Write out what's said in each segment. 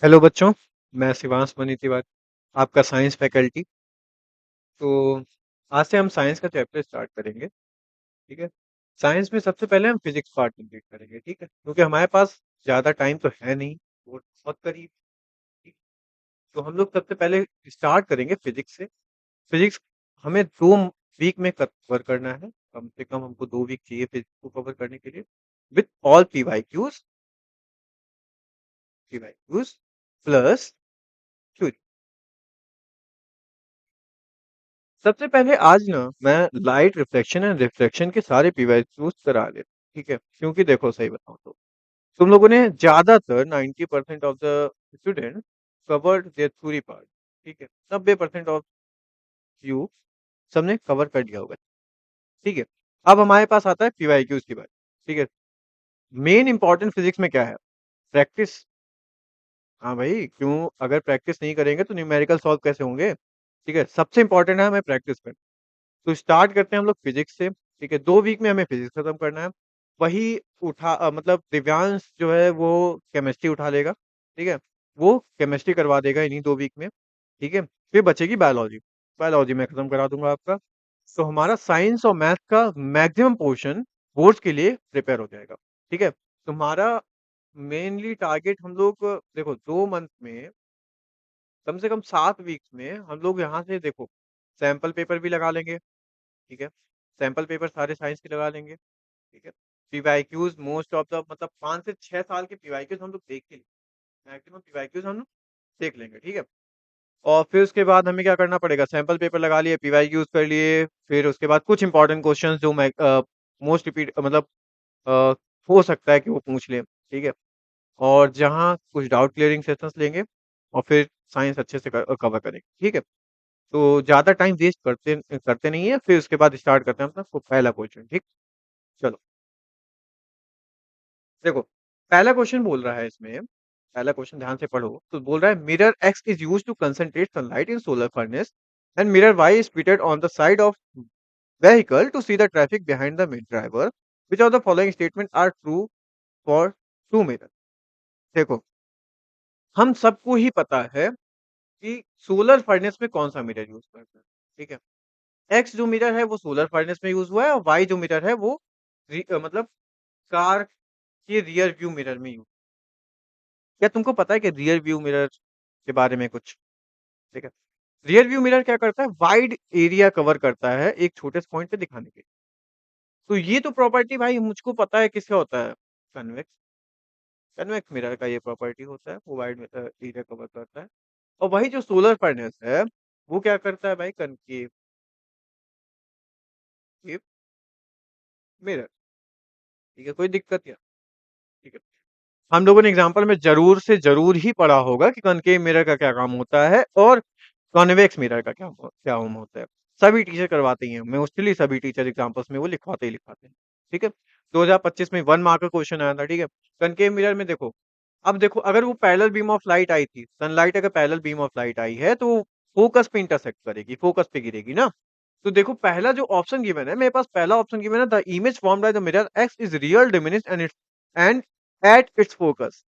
Hello बच्चों, मैं Shivansh money Tiwari, आपका साइंस फैकल्टी। तो आज से हम साइंस का चैप्टर स्टार्ट करेंगे, ठीक है? साइंस में सबसे पहले हम फिजिक्स पार्ट कंप्लीट करेंगे, ठीक है? क्योंकि हमारे पास ज़्यादा टाइम तो है नहीं, वो बहुत करीब, ठीक? तो हम लोग सबसे पहले स्टार्ट करेंगे फिजिक्स से। फिजिक्स हमें 2 वीक में कवर करना है, कम से कम हमको 2 वीक चाहिए फिजिक्स को कवर करने के लिए, with all PYQs, PYQs plus theory. सबसे पहले आज ना मैं लाइट रिफ्लेक्शन एंड रिफ्रैक्शन के सारे पीवाईक्यूज करा लेता हूँ, ठीक है? क्योंकि देखो सही बताऊँ तो तुम लोगों ने ज्यादातर 90% of the student covered their theory part, ठीक है? 90% ऑफ यू सबने कवर कर लिया होगा, ठीक है? अब हमारे पास आता है पीवाईक्यूज की बात, ठीक है? मेन इंपॉर्टेंट फिजिक्स में क्या है? प्रैक्टिस। हाँ भाई, क्यों? अगर प्रैक्टिस नहीं करेंगे तो न्यूमेरिकल सॉल्व कैसे होंगे? ठीक है, सबसे इंपॉर्टेंट है हमें प्रैक्टिस करना। तो स्टार्ट करते हैं हम लोग फिजिक्स से, ठीक है? 2 वीक में हमें फिजिक्स खत्म करना है। वही मतलब दिव्यांश जो है वो केमिस्ट्री उठा लेगा, ठीक है? वो केमिस्ट्री करवा देगा इन्हीं 2 वीक में, ठीक है? फिर बचेगी बायोलॉजी। बायोलॉजी मैं खत्म करा दूंगा आपका। तो हमारा साइंस और मैथ का मैक्सिमम पोर्शन बोर्ड्स के लिए प्रिपेयर हो जाएगा, ठीक है? तुम्हारा मेनली टारगेट हम लोग देखो 2 मंथ में कम से कम 7 वीक्स में हम लोग यहाँ से देखो सैंपल पेपर भी लगा लेंगे, ठीक है? सैंपल पेपर सारे साइंस के लगा लेंगे, ठीक है? पीवाईक्यूज मोस्ट ऑफ द मतलब 5 से 6 साल के पीवाईक्यूज हम लोग देख ही लेंगे, मैक्सिमम पीवाईक्यूज हम लोग देख लेंगे, ठीक है? और फिर उसके बाद हमें क्या करना पड़ेगा? सैंपल पेपर लगा लिए, पीवाईक्यूज कर लिए, फिर उसके बाद कुछ इंपॉर्टेंट क्वेश्चंस जो मैं मोस्ट रिपीट मतलब अ, हो सकता है कि वो पूछ लें, ठीक है? और जहाँ कुछ डाउट क्लियरिंग सेशंस लेंगे और फिर साइंस अच्छे से कवर करेंगे, ठीक है? तो ज़्यादा टाइम वेस्ट करते करते नहीं है, फिर उसके बाद स्टार्ट करते हैं अपना पहला क्वेश्चन, ठीक? चलो, देखो पहला क्वेश्चन बोल रहा है इसमें, पहला क्वेश्चन ध्यान से पढ़ो। तो बोल रहा है mirror X is used to concentrate sunlight in solar furnace and mirror Y is fitted on the side of vehicle to see the traffic behind the main driver. Which of the following statements are true for two mirror? देखो, हम सबको ही पता है कि solar furnace में कौन सा mirror use करते हैं, ठीक है? एक्स जो मिरर है वो सोलर फर्नेस में यूज हुआ है और वाई जो मिरर है वो मतलब कार के रियर व्यू मिरर में यूज। क्या तुमको पता है कि रियर व्यू मिरर के बारे में कुछ? ठीक है, रियर व्यू मिरर क्या करता है? वाइड एरिया कवर करता है एक छोटे से पॉइंट पे दिखाने के लिए। तो ये तो प्रॉपर्टी भाई मुझको पता है किसका होता है? कन्वेक्स। कन्वेक्स मिरर का ये प्रॉपर्टी होता है, वो वाइड एरिया कवर करता है। और वही जो सोलर फर्नेस है वो क्या करता है भाई? कनकेव मिरर, ठीक है? कोई दिक्कत क्या? ठीक है, हम लोगों ने एग्जाम्पल में ज़रूर से ज़रूर ही पढ़ा होगा कि कॉनकेव मिरर का क्या काम होता है और कॉन्वेक्स मिरर का क्या काम होता है। सभी टीचर करवाते ही हैं, मोस्टली सभी टीचर एग्जाम्पल्स में वो लिखवाते ही लिखवाते हैं, ठीक है? 2025 में 1 मार्क का क्वेश्चन आया था, ठीक है? कॉनकेव मिरर में देखो, अब देखो अगर वो पैरेलल बीम ऑफ लाइट आई थी, सनलाइट अगर पैरेलल बीम ऑफ लाइट आई है तो फोकस पे इंटरसेक्ट करेगी, फोकस पे गिरेगी ना? तो देखो पहला जो ऑप्शन गिवन है, मेरे पास पहला ऑप्शन गिवन है, the image formed by the mirror X is real diminished and at its focus,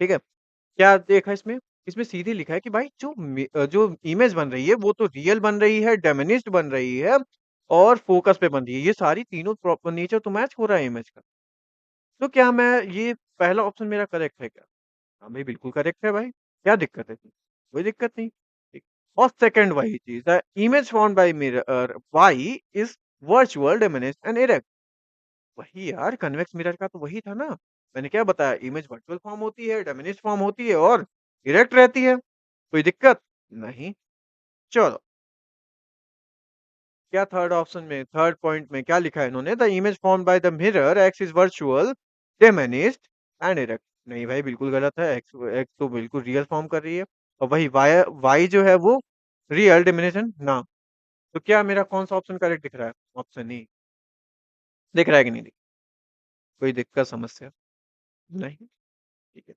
ठीक है? क्या देखा इसमें? इसमें सीधे लिखा है कि भाई जो इमेज बन रही है वो तो रियल बन रही है, डिमिनिश्ड बन रही है और फोकस पे बन रही है। ये सारी तीनों प्रॉपर नेचर तो मैच हो रहा है इमेज का। तो क्या मैं ये पहला ऑप्शन मेरा करेक्ट है क्या? हाँ भाई, बिल्कुल करेक्ट है भाई। क्या दिक्कत है इसमें? कोई दिक्कत नहीं। ठीक। और सेकंड वही चीज़, the image found by mirror Y is virtual diminished and erect. वही यार, कन्वेक्स मिरर का तो वही था ना। मैंने क्या बताया? इमेज वर्चुअल फॉर्म होती है, डिमिनिश्ड फॉर्म होती है और इरेक्ट रहती है। कोई दिक्कत? नहीं। चलो, क्या थर्ड ऑप्शन में, थर्ड पॉइंट में क्या लिखा है इन्होंने? The image formed by the mirror X is virtual diminished and erect. नहीं भाई, बिल्कुल गलत है। एक्स एक्स तो बिल्कुल रियल फॉर्म कर रही है और वही वाई वाई जो है वो रियल डिमिनिशन ना। तो क्या मेरा कौन सा ऑप्शन करेक्ट दिख रहा है? ऑप्शन ई दिख रहा है कि नहीं दिख? कोई दिक्कत समस्या? नहीं। ठीक है,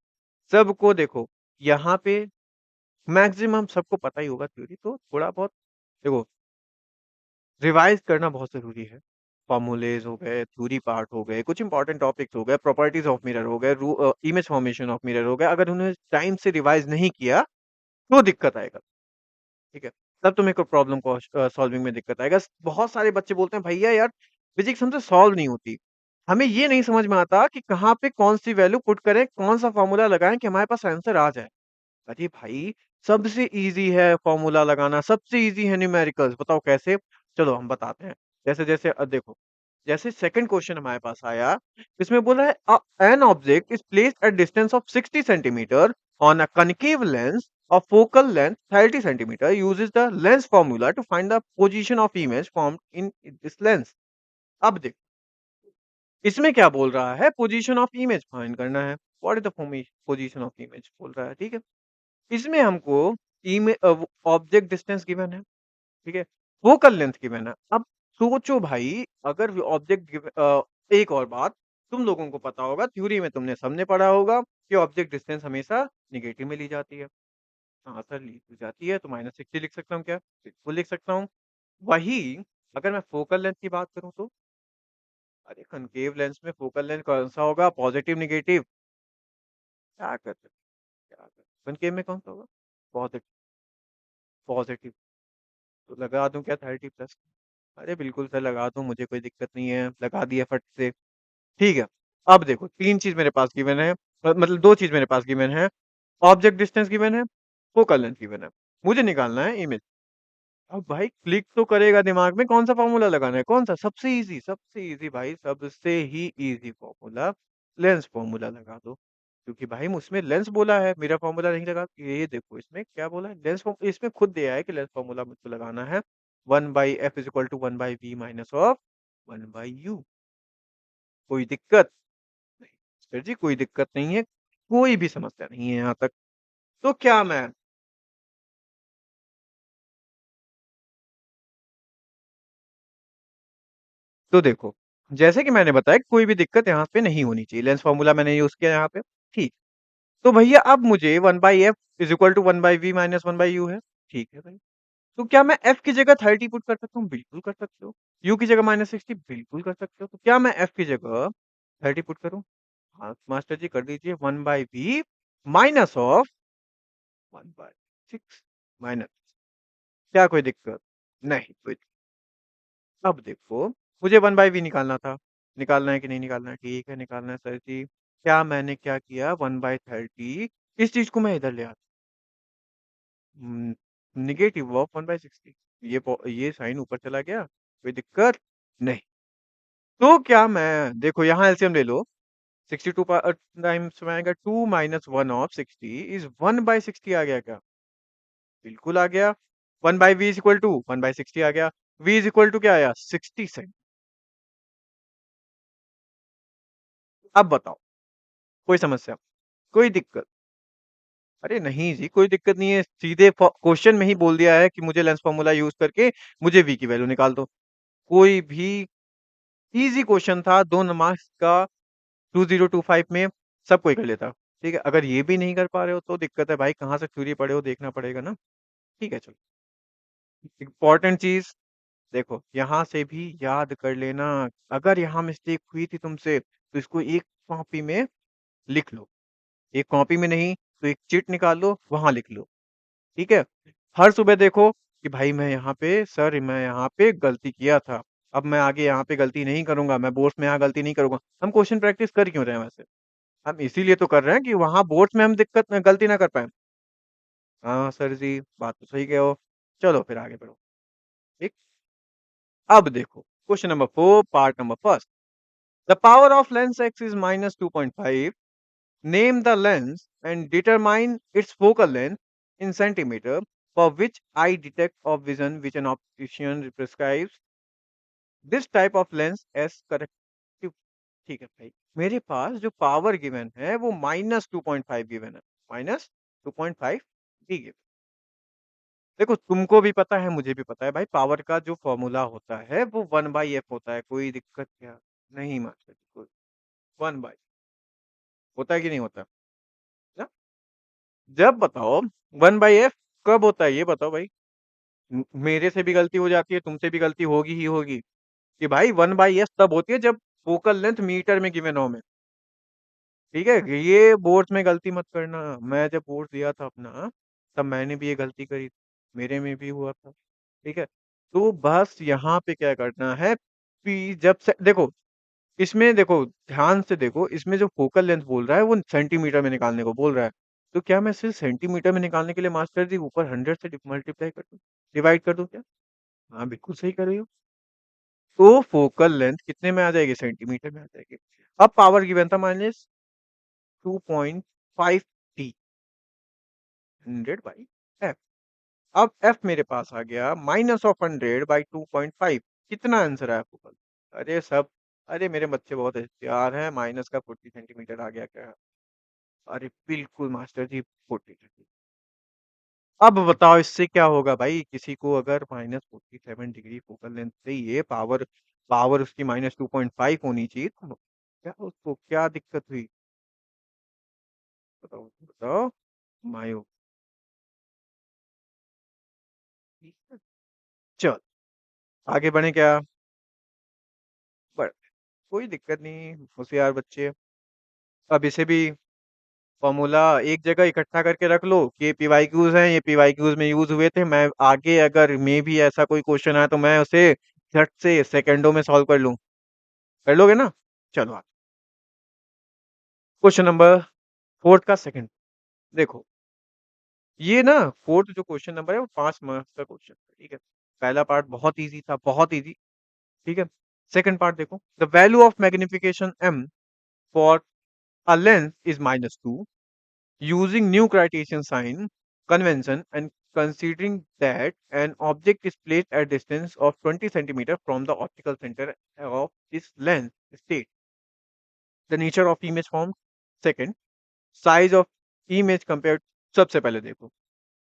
सबको देखो यहाँ पे मैक्सिमम सबको पता ही होगा थ्योरी, तो थोड़ा बहुत देखो रिवाइज करना बहुत ज़रूरी है। फ़ॉर्मूलेज़ हो गए, थ्योरी पार्ट हो गए, कुछ इंपॉर्टेंट टॉपिक्स हो गए, प्रॉपर्टीज़ ऑफ मिरर हो गए, इमेज फॉर्मेशन ऑफ मिरर हो गया, अगर उन्होंने टाइम से रिवाइज़ नहीं किया, तो दिक्कत आएगा, ठीक है? तब तुम्हें को प्रॉब्लम को सॉल्विंग में दिक्कत आएगा। बहुत सारे बच्चे बोलते हैं, भैया यार फिज़िक्स हमसे सॉल्व नहीं होती। हमें ये नहीं समझ में आता कि कहाँ पे कौन-सी वैल्यू पुट करें, कौन-सा फ़ॉर्मूला लगाएँ कि हमारे पास आंसर आ जाए। अरे भाई, सबसे ईज़ी है फ़ॉर्मूला लगाना, सबसे ईज़ी है न्यूमेरिकल्स, बताओ कैसे? चलो हम बताते हैं। जैसे-जैसे देखो, जैसे सेकंड क्वेश्चन हमारे पास आया, इसमें बोला है an object is placed at distance of 60 centimetre on a concave lens of focal length 30 centimeter uses the lens formula to find the position of image formed in this lens. अब देखो, इसमें क्या बोल रहा है? पोजीशन ऑफ इमेज फाइंड करना है। What is the position of image बोल रहा है, ठीक है? इसमें हमको ऑब्जेक्ट डिस्टेंस गिवन है, ठीक है? फोकल लेंथ गिवन है। अब सोचो भाई, अगर एक और बात, तुम लोगों को पता होगा, थ्योरी में तुमने सबने पढ़ा होगा कि ऑब्जेक्ट डिस्टेंस हमेशा नेगेटिव में ली जाती है। हाँ, सर ली तो जाती है, तो -60 लिख सकता हूँ क्या? बिल्कुल लिख सकता हूँ। वही अगर मैं फोकल लेंथ की बात करूँ तो? अरे कनकेव लेंस में फोकल लेंथ कौन-सा होगा? Positive, negative? क्या कर सकते क्या कर कनकेव में कौन-सा होगा? Positive, positive. तो लगा दूँ क्या 30 प्लस? अरे बिल्कुल सर लगा दो, मुझे कोई दिक्कत नहीं है, लगा दिया फट से। ठीक है, अब देखो 3 चीज़ मेरे पास गिवन है, मतलब 2 चीज़ मेरे पास गिवन है, ऑब्जेक्ट डिस्टेंस गिवन है, फोकल लेंथ गिवन है। मुझे निकालना है इमेज। अब भाई क्लिक तो करेगा दिमाग में, कौन-सा फ़ॉर्मूला लगाना है? कौन-सा? सबसे ईज़ी भाई, सबसे ही ईज़ी फ़ॉर्मूला, लेंस फ़ॉर्मूला लगा दो। क्योंकि भाई उसमें लेंस बोला है, मेरा फ़ॉर्मूला नहीं लगा। ये देखो इसमें क्या बोला है, लेंस फ़ॉर्म इसमें खुद दिया है कि लेंस फ़ॉर्मूला मुझको लगाना है, 1/f = 1/v minus of 1/u। कोई दिक्कत? नहीं। सर जी कोई दिक्कत नहीं है, कोई भी समस्या नहीं है यहाँ तक। तो क्या मैं तो देखो, जैसे कि मैंने बताया कोई भी दिक्कत यहाँ पे नहीं होनी चाहिए, लेंस फ़ॉर्मूला मैंने यूज़ किया यहाँ पे, ठीक। तो भैया अब मुझे 1/f = 1/v माइनस 1/u है, ठीक है भाई। तो क्या मैं f की जगह 30 पुट कर सकता हूँ? बिल्कुल कर सकते हो। u की जगह -60 बिल्कुल कर सकते हो। तो क्या मैं f की जगह 30 पुट करूँ? हाँ, मास्टर जी कर दीजिए, 1/v माइनस ऑफ 1/6 माइनस, क्या कोई दिक्कत? नहीं, कोई अब देखो, मुझे 1/v निकालना था। निकालना है कि नहीं निकालना है? ठीक है, निकालना है सर जी। क्या मैंने क्या किया, 1/30 इस चीज़ को मैं इधर ले आता हूँ, नेगेटिव ऑफ 1/60, ये साइन ऊपर चला गया, कोई दिक्कत? नहीं। तो क्या मैं देखो यहाँ एलसीएम ले लो, 62 टाइम्स में आएगा 2 माइनस 1 ऑफ 60 इज़ 1/60 आ गया क्या? बिल्कुल आ गया। 1/v इज़ इक्वल टू 1/60 आ गया। v इज़ इक्वल टू क्या आया? 60 सेंट। अब बताओ, कोई समस्या? कोई दिक्कत? अरे नहीं जी, कोई दिक्कत नहीं है। सीधे क्वेश्चन में ही बोल दिया है कि मुझे लेंस फ़ॉर्मूला यूज़ करके मुझे v की वैल्यू निकाल दो। कोई भी ईज़ी क्वेश्चन था, 2 मार्क्स का 2025 में सब कोई कर लेता। ठीक है? अगर ये भी नहीं कर पा रहे हो तो दिक्कत है भाई, कहाँ से थ्योरी पढ़े हो देखना पड़ेगा ना। ठीक है चलो। इम्पोर्टेंट चीज़ देखो, यहाँ से भी याद कर लेना, अगर यहाँ मिस्टेक हुई थी तुमसे तो इसको एक कॉपी में लिख लो। एक कॉपी में नहीं तो एक चिट निकाल लो, वहाँ लिख लो। ठीक है? हर सुबह देखो कि भाई मैं यहाँ पे गलती किया था। अब मैं आगे यहाँ पे गलती नहीं करूँगा, मैं बोर्ड्स में यहाँ गलती नहीं करूँगा। हम क्वेश्चन प्रैक्टिस कर क्यों रहे हैं वैसे? हम इसीलिए तो कर रहे हैं कि वहाँ बोर्ड्स में हम गलती ना कर पाएँ। हाँ, सर जी, बात तो सही कहे हो। चलो फिर आगे बढ़ो। ठीक? अब देखो, question number 4 part number first. The power of lens x is -2.5. Name the lens and determine its focal length in centimeter for which eye detect of vision which an optician prescribes this type of lens as corrective। ठीक है भाई, मेरे पास जो power given है वो -2.5 given है, -2.5 the given. देखो तुमको भी पता है, मुझे भी पता है भाई, पावर का जो फॉर्मूला होता है वो 1/f होता है, कोई दिक्कत क्या? नहीं मास्टर जी, कोई 1/, होता है कि नहीं होता? ना? जब बताओ 1/f कब होता है ये बताओ भाई? मेरे से भी गलती हो जाती है, तुमसे भी गलती होगी ही होगी। कि भाई 1/s तब होती है जब फोकल लेंथ मीटर में गिवन हो में। ठीक है? ये बोर्ड्स में गलती मत करना। मैं जब बोर्ड दिया था अपना, तब मैंने भी ये गलती करी। मेरे में भी हुआ था। ठीक है? तो बस यहाँ पे क्या करना है, कि जब से देखो, इसमें देखो, ध्यान से देखो, इसमें जो फोकल लेंथ बोल रहा है वो सेंटीमीटर में निकालने को बोल रहा है। तो क्या मैं सिर्फ़ सेंटीमीटर में निकालने के लिए मास्टर जी ऊपर 100 से मल्टीप्लाई कर दूँ, डिवाइड कर दूँ क्या? हाँ, बिल्कुल सही कर रही हो। तो फोकल लेंथ कितने में आ जाएगी? सेंटीमीटर में आ जाएगी। अब पावर गिवन था माइनस 2.5 टी 100 बाई एफ। अब एफ मेरे पास आ गया माइनस ऑफ 100 बाई 2.5। कितना आंसर आया गूगल? अरे सब, अरे मेरे बच्चे बहुत होशियार हैं, माइनस का 40 सेंटीमीटर आ गया क्या? अरे बिल्कुल मास्टर जी 40 सेंटीमीटर। अब बताओ इससे क्या होगा भाई? किसी को अगर माइनस 47 डिग्री फोकल लेंथ चाहिए, पावर पावर उसकी माइनस 2.5 होनी चाहिए, तो क्या उसको क्या दिक्कत हुई? बताओ बताओ। मायो, ठीक है। चल, आगे बढ़े क्या? बढ़, कोई दिक्कत नहीं, होशियार बच्चे। अब इसे भी फॉर्मूला एक जगह इकट्ठा करके रख लो कि ये पीवाईक्यूज हैं, ये पीवाईक्यूज में यूज हुए थे। मैं आगे अगर मे भी ऐसा कोई क्वेश्चन आया तो मैं उसे झट से सेकंडों में सॉल्व कर लूं। कर लोगे ना? चलो आगे। क्वेश्चन नंबर फोर्थ का सेकंड। देखो, ये ना फोर्थ जो क्वेश्चन नंबर है वो 5 मार्क्स का क्वेश्चन है। ठीक है? पहला पार्ट बहुत इजी था, बहुत इजी। ठीक है? सेकंड पार्ट देखो, the value of magnification M for a length is -2 using new criterion sign convention and considering that an object is placed at distance of 20 centimeter from the optical center of its length state the nature of image formed second size of image compared। सबसे पहले देखो,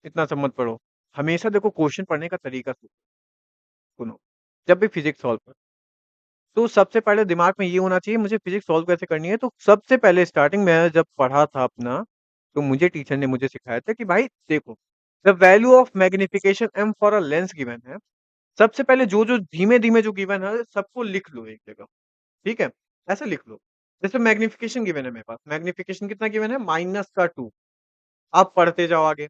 इतना सब मत पढ़ो। हमेशा देखो question पढ़ने का तरीका सुनो। जब भी फिजिक्स सॉल्व करो तो सबसे पहले दिमाग में ये होना चाहिए मुझे फिजिक्स सॉल्व कैसे करनी है। तो सबसे पहले स्टार्टिंग में जब पढ़ा था अपना, तो मुझे टीचर ने मुझे सिखाया था कि भाई देखो, the value of magnification M for a lens given है। सबसे पहले जो जो धीमे धीमे जो गिवन है सबको लिख लो एक जगह। ठीक है? ऐसे लिख लो। जैसे मैग्निफिकेशन गिवन है मेरे पास, मैग्निफिकेशन कितना गिवन है? -2। आप पढ़ते जाओ आगे।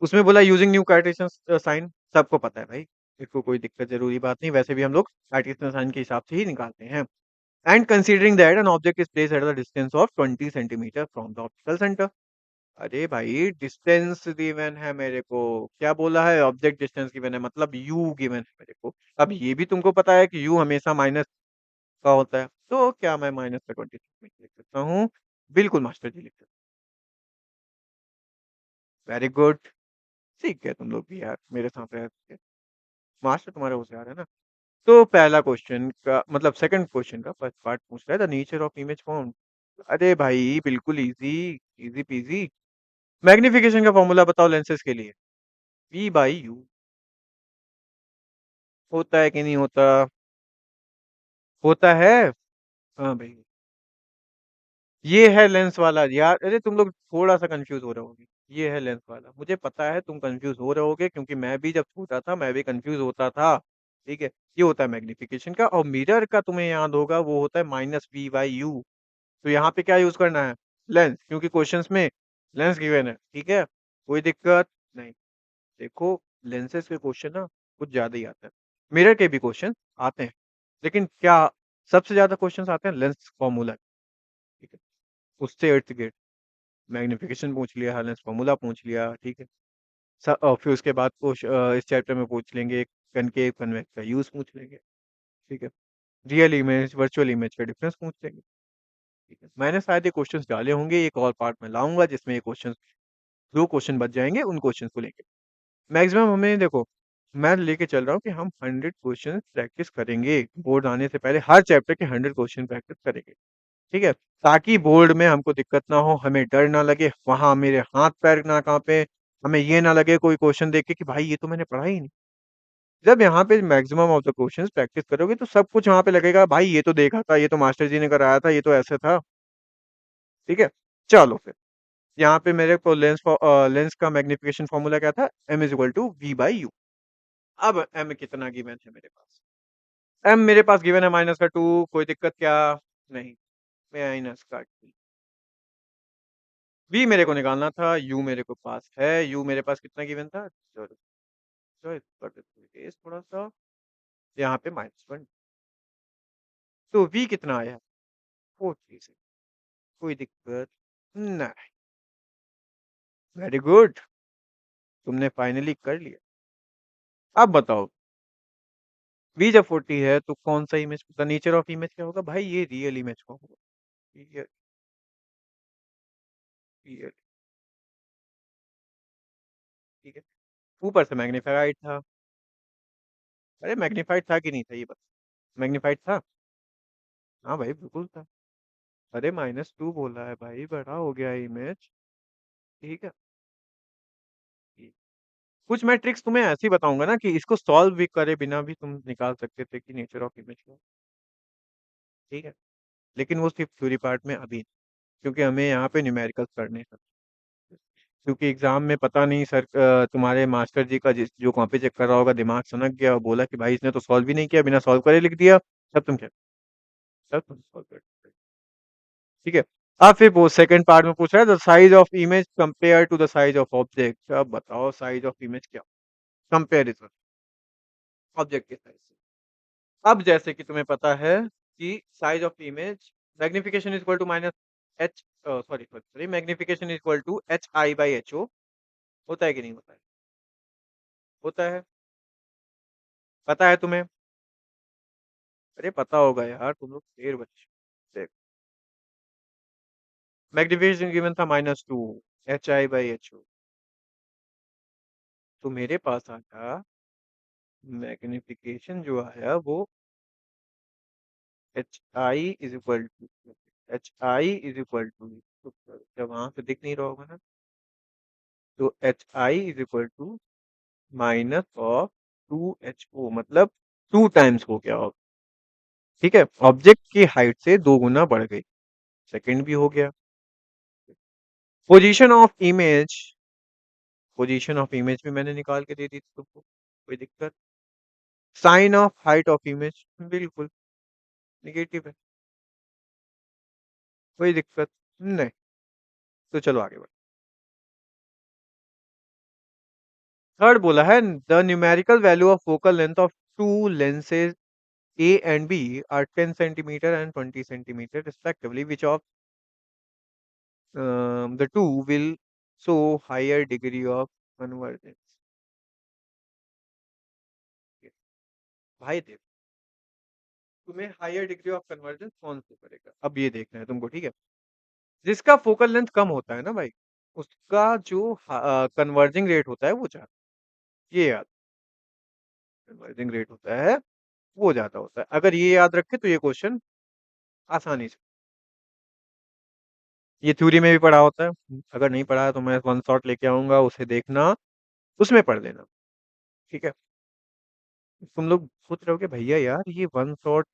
उसमें बोला यूजिंग न्यू कार्टेशियन साइन, सबको पता है भाई। इसको कोई दिक्कत जरूरी बात नहीं, वैसे भी हम लोग कार्टेशियन साइन के हिसाब से ही निकालते हैं। And considering that N object is placed at the distance of 20 centimetre from the optical centre. अरे भाई डिस्टेंस गिवन है मेरे को। क्या बोला है? ऑब्जेक्ट डिस्टेंस गिवन है, मतलब यू गिवन है मेरे को। अब ये भी तुमको पता है कि यू हमेशा माइनस का होता है, तो क्या मैं माइनस का 20 लिख सकता हूँ? बिल्कुल मास्टर जी लिख सकते। Very good. सीख गए तुम लोग भी यार मेरे साथ रह के। मास्टर तुम्हारे होशियार है ना। तो पहला क्वेश्चन का मतलब सेकंड क्वेश्चन का फर्स्ट पार्ट पूछ रहा है the nature of image form. अरे भाई बिल्कुल इजी, इजी पीजी। मैग्निफिकेशन का फॉर्मूला बताओ लेंसेज के लिए। V by U. होता है कि नहीं होता? होता है। हाँ भाई, ये है लेंस वाला यार। अरे तुम लोग थोड़ा सा कंफ्यूज हो रहे होगे। ये है लेंस वाला, मुझे पता है तुम कंफ्यूज हो रहे होगे क्योंकि मैं भी जब छोटा था मैं भी कंफ्यूज होता था। ठीक है? ये होता है मैग्निफिकेशन का। और मिरर का तुम्हें याद होगा वो होता है -v/u। तो यहाँ पे क्या यूज करना है? लेंस, क्योंकि क्वेश्चंस में लेंस गिवन है। ठीक है? कोई दिक्कत नहीं। देखो, लेंसेज के क्वेश्चन ना कुछ ज्यादा ही आते हैं। मिरर के भी क्वेश्चन आते हैं, लेकिन क्या सबसे ज्यादा क्वेश्चंस आते हैं लेंस फॉर्मूला। ठीक है? उससे इर्द गिर्द मैग्निफिकेशन पूछ लिया, हार्नेस फॉर्मूला पूछ लिया। ठीक है? और फिर उसके बाद इस चैप्टर में पूछ लेंगे कनकेव कन्वेक्स का यूज पूछ लेंगे। ठीक है? रियल इमेज वर्चुअल इमेज का डिफरेंस पूछ लेंगे। ठीक है? मैंने शायद ये क्वेश्चंस डाले होंगे, एक और पार्ट में लाऊंगा जिसमें ये क्वेश्चंस, 2 क्वेश्चन बच जाएंगे, उन क्वेश्चंस को लेके मैक्सिमम हमें देखो, मैं लेके चल रहा हूँ कि हम 100 क्वेश्चन प्रैक्टिस करेंगे बोर्ड आने से पहले। हर चैप्टर के 100 क्वेश्चन प्रैक्टिस करेंगे। ठीक है? ताकि बोर्ड में हमको दिक्कत ना हो, हमें डर ना लगे, वहाँ मेरे हाथ-पैर ना काँपे, हमें ये ना लगे कोई क्वेश्चन देख के कि भाई ये तो मैंने पढ़ा ही नहीं। जब यहाँ पे maximum of the questions practice करोगे तो सब कुछ वहाँ पे लगेगा भाई ये तो देखा था, ये तो मास्टर जी ने कराया था, ये तो ऐसे था। ठीक है? चलो फिर, यहाँ पे मेरे को लेंस का मैग्निफिकेशन फॉर्मूला क्या था? m = v/u। अब m कितना गिवन है मेरे पास? एम मेरे पास गिवन है माइनस का 2, कोई दिक्कत क्या? नहीं। माइनस का 2। वी मेरे को निकालना था, यू मेरे को पास है, यू मेरे पास कितना गिवन था? चलो, चलो कर देते हैं तेज थोड़ा-सा, यहाँ पे -1। तो वी कितना आया? 436। कोई दिक्कत नहीं। वेरी गुड, तुमने फाइनली कर लिया। अब बताओ, वी जब 40 है तो कौन सा image, the nature of image क्या होगा? भाई ये रियल इमेज कौन होगा? रियल, रियल, ठीक है। ऊपर से मैग्नीफाइड था। अरे मैग्नीफाइड था कि नहीं था ये बता। मैग्नीफाइड था? हाँ भाई बिल्कुल था। अरे -2 बोला है भाई, बड़ा हो गया इमेज। ठीक है। कुछ मैं ट्रिक्स तुम्हें ऐसी बताऊंगा ना कि इसको सॉल्व भी करे बिना भी तुम निकाल सकते थे कि नेचर ऑफ इमेज क्या है, ठीक है। लेकिन वो सिर्फ थ्योरी पार्ट में अभी नहीं, क्योंकि हमें यहाँ पे न्यूमेरिकल्स करने हैं। क्योंकि एग्जाम में पता नहीं सर, तुम्हारे मास्टर जी का जिस जो कॉपी चेक कर रहा होगा दिमाग सनक गया और बोला कि भाई इसने तो सॉल्व भी नहीं किया, बिना सॉल्व करे लिख दिया। तब तुम क्या, तब तुम सॉल्व कर, ठीक है। अब फिर वो सेकंड पार्ट में पूछ रहा है the size of image compare to the size of object. अब बताओ साइज ऑफ इमेज क्या, कंपेरिजन ऑब्जेक्ट के साइज से। अब जैसे कि तुम्हें पता है कि size of image, magnification is equal to minus H, sorry sorry sorry, magnification is equal to HI/HO। होता है कि नहीं होता है? होता है। पता है तुम्हें? अरे पता होगा यार, तुम लोग शेर बच्चे। देख, मैग्निफिकेशन गिवन था -2 HI/HO। तो मेरे पास आया मैग्निफिकेशन जो आया वो HI इज इक्वल टू जब वहां से दिख नहीं रहा होगा ना, तो HI माइनस ऑफ 2HO, मतलब 2 टाइम्स हो गया। ठीक है, ऑब्जेक्ट की हाइट से 2 गुना बढ़ गई, सेकंड भी हो गया। Position of image, position of image भी मैंने निकाल के दे दी थी तुमको, कोई दिक्कत? Sign of height of image बिल्कुल निगेटिव है, कोई दिक्कत नहीं। तो चलो आगे बढ़ो। थर्ड बोला है the numerical value of focal length of to lenses A and B are 10 centimeter and 20 centimeter respectively, which of the two will show higher degree of convergence? भाई देखो, तुम्हें हायर डिग्री ऑफ कन्वर्जेंस कौन से करेगा अब ये देखना है तुमको, ठीक है। जिसका फोकल लेंथ कम होता है ना भाई, उसका जो कन्वर्जिंग रेट होता है वो ज्यादा, ये याद, कन्वर्जिंग रेट होता है वो ज्यादा होता है। अगर ये याद रखे तो ये क्वेश्चन आसानी से, ये थ्योरी में भी पढ़ा होता है। अगर नहीं पढ़ा है तो मैं वन शॉट लेके आऊंगा, उसे देखना, उसमें पढ़ लेना, ठीक है। तुम लोग सोच रहे हो कि भैया यार ये वन शॉट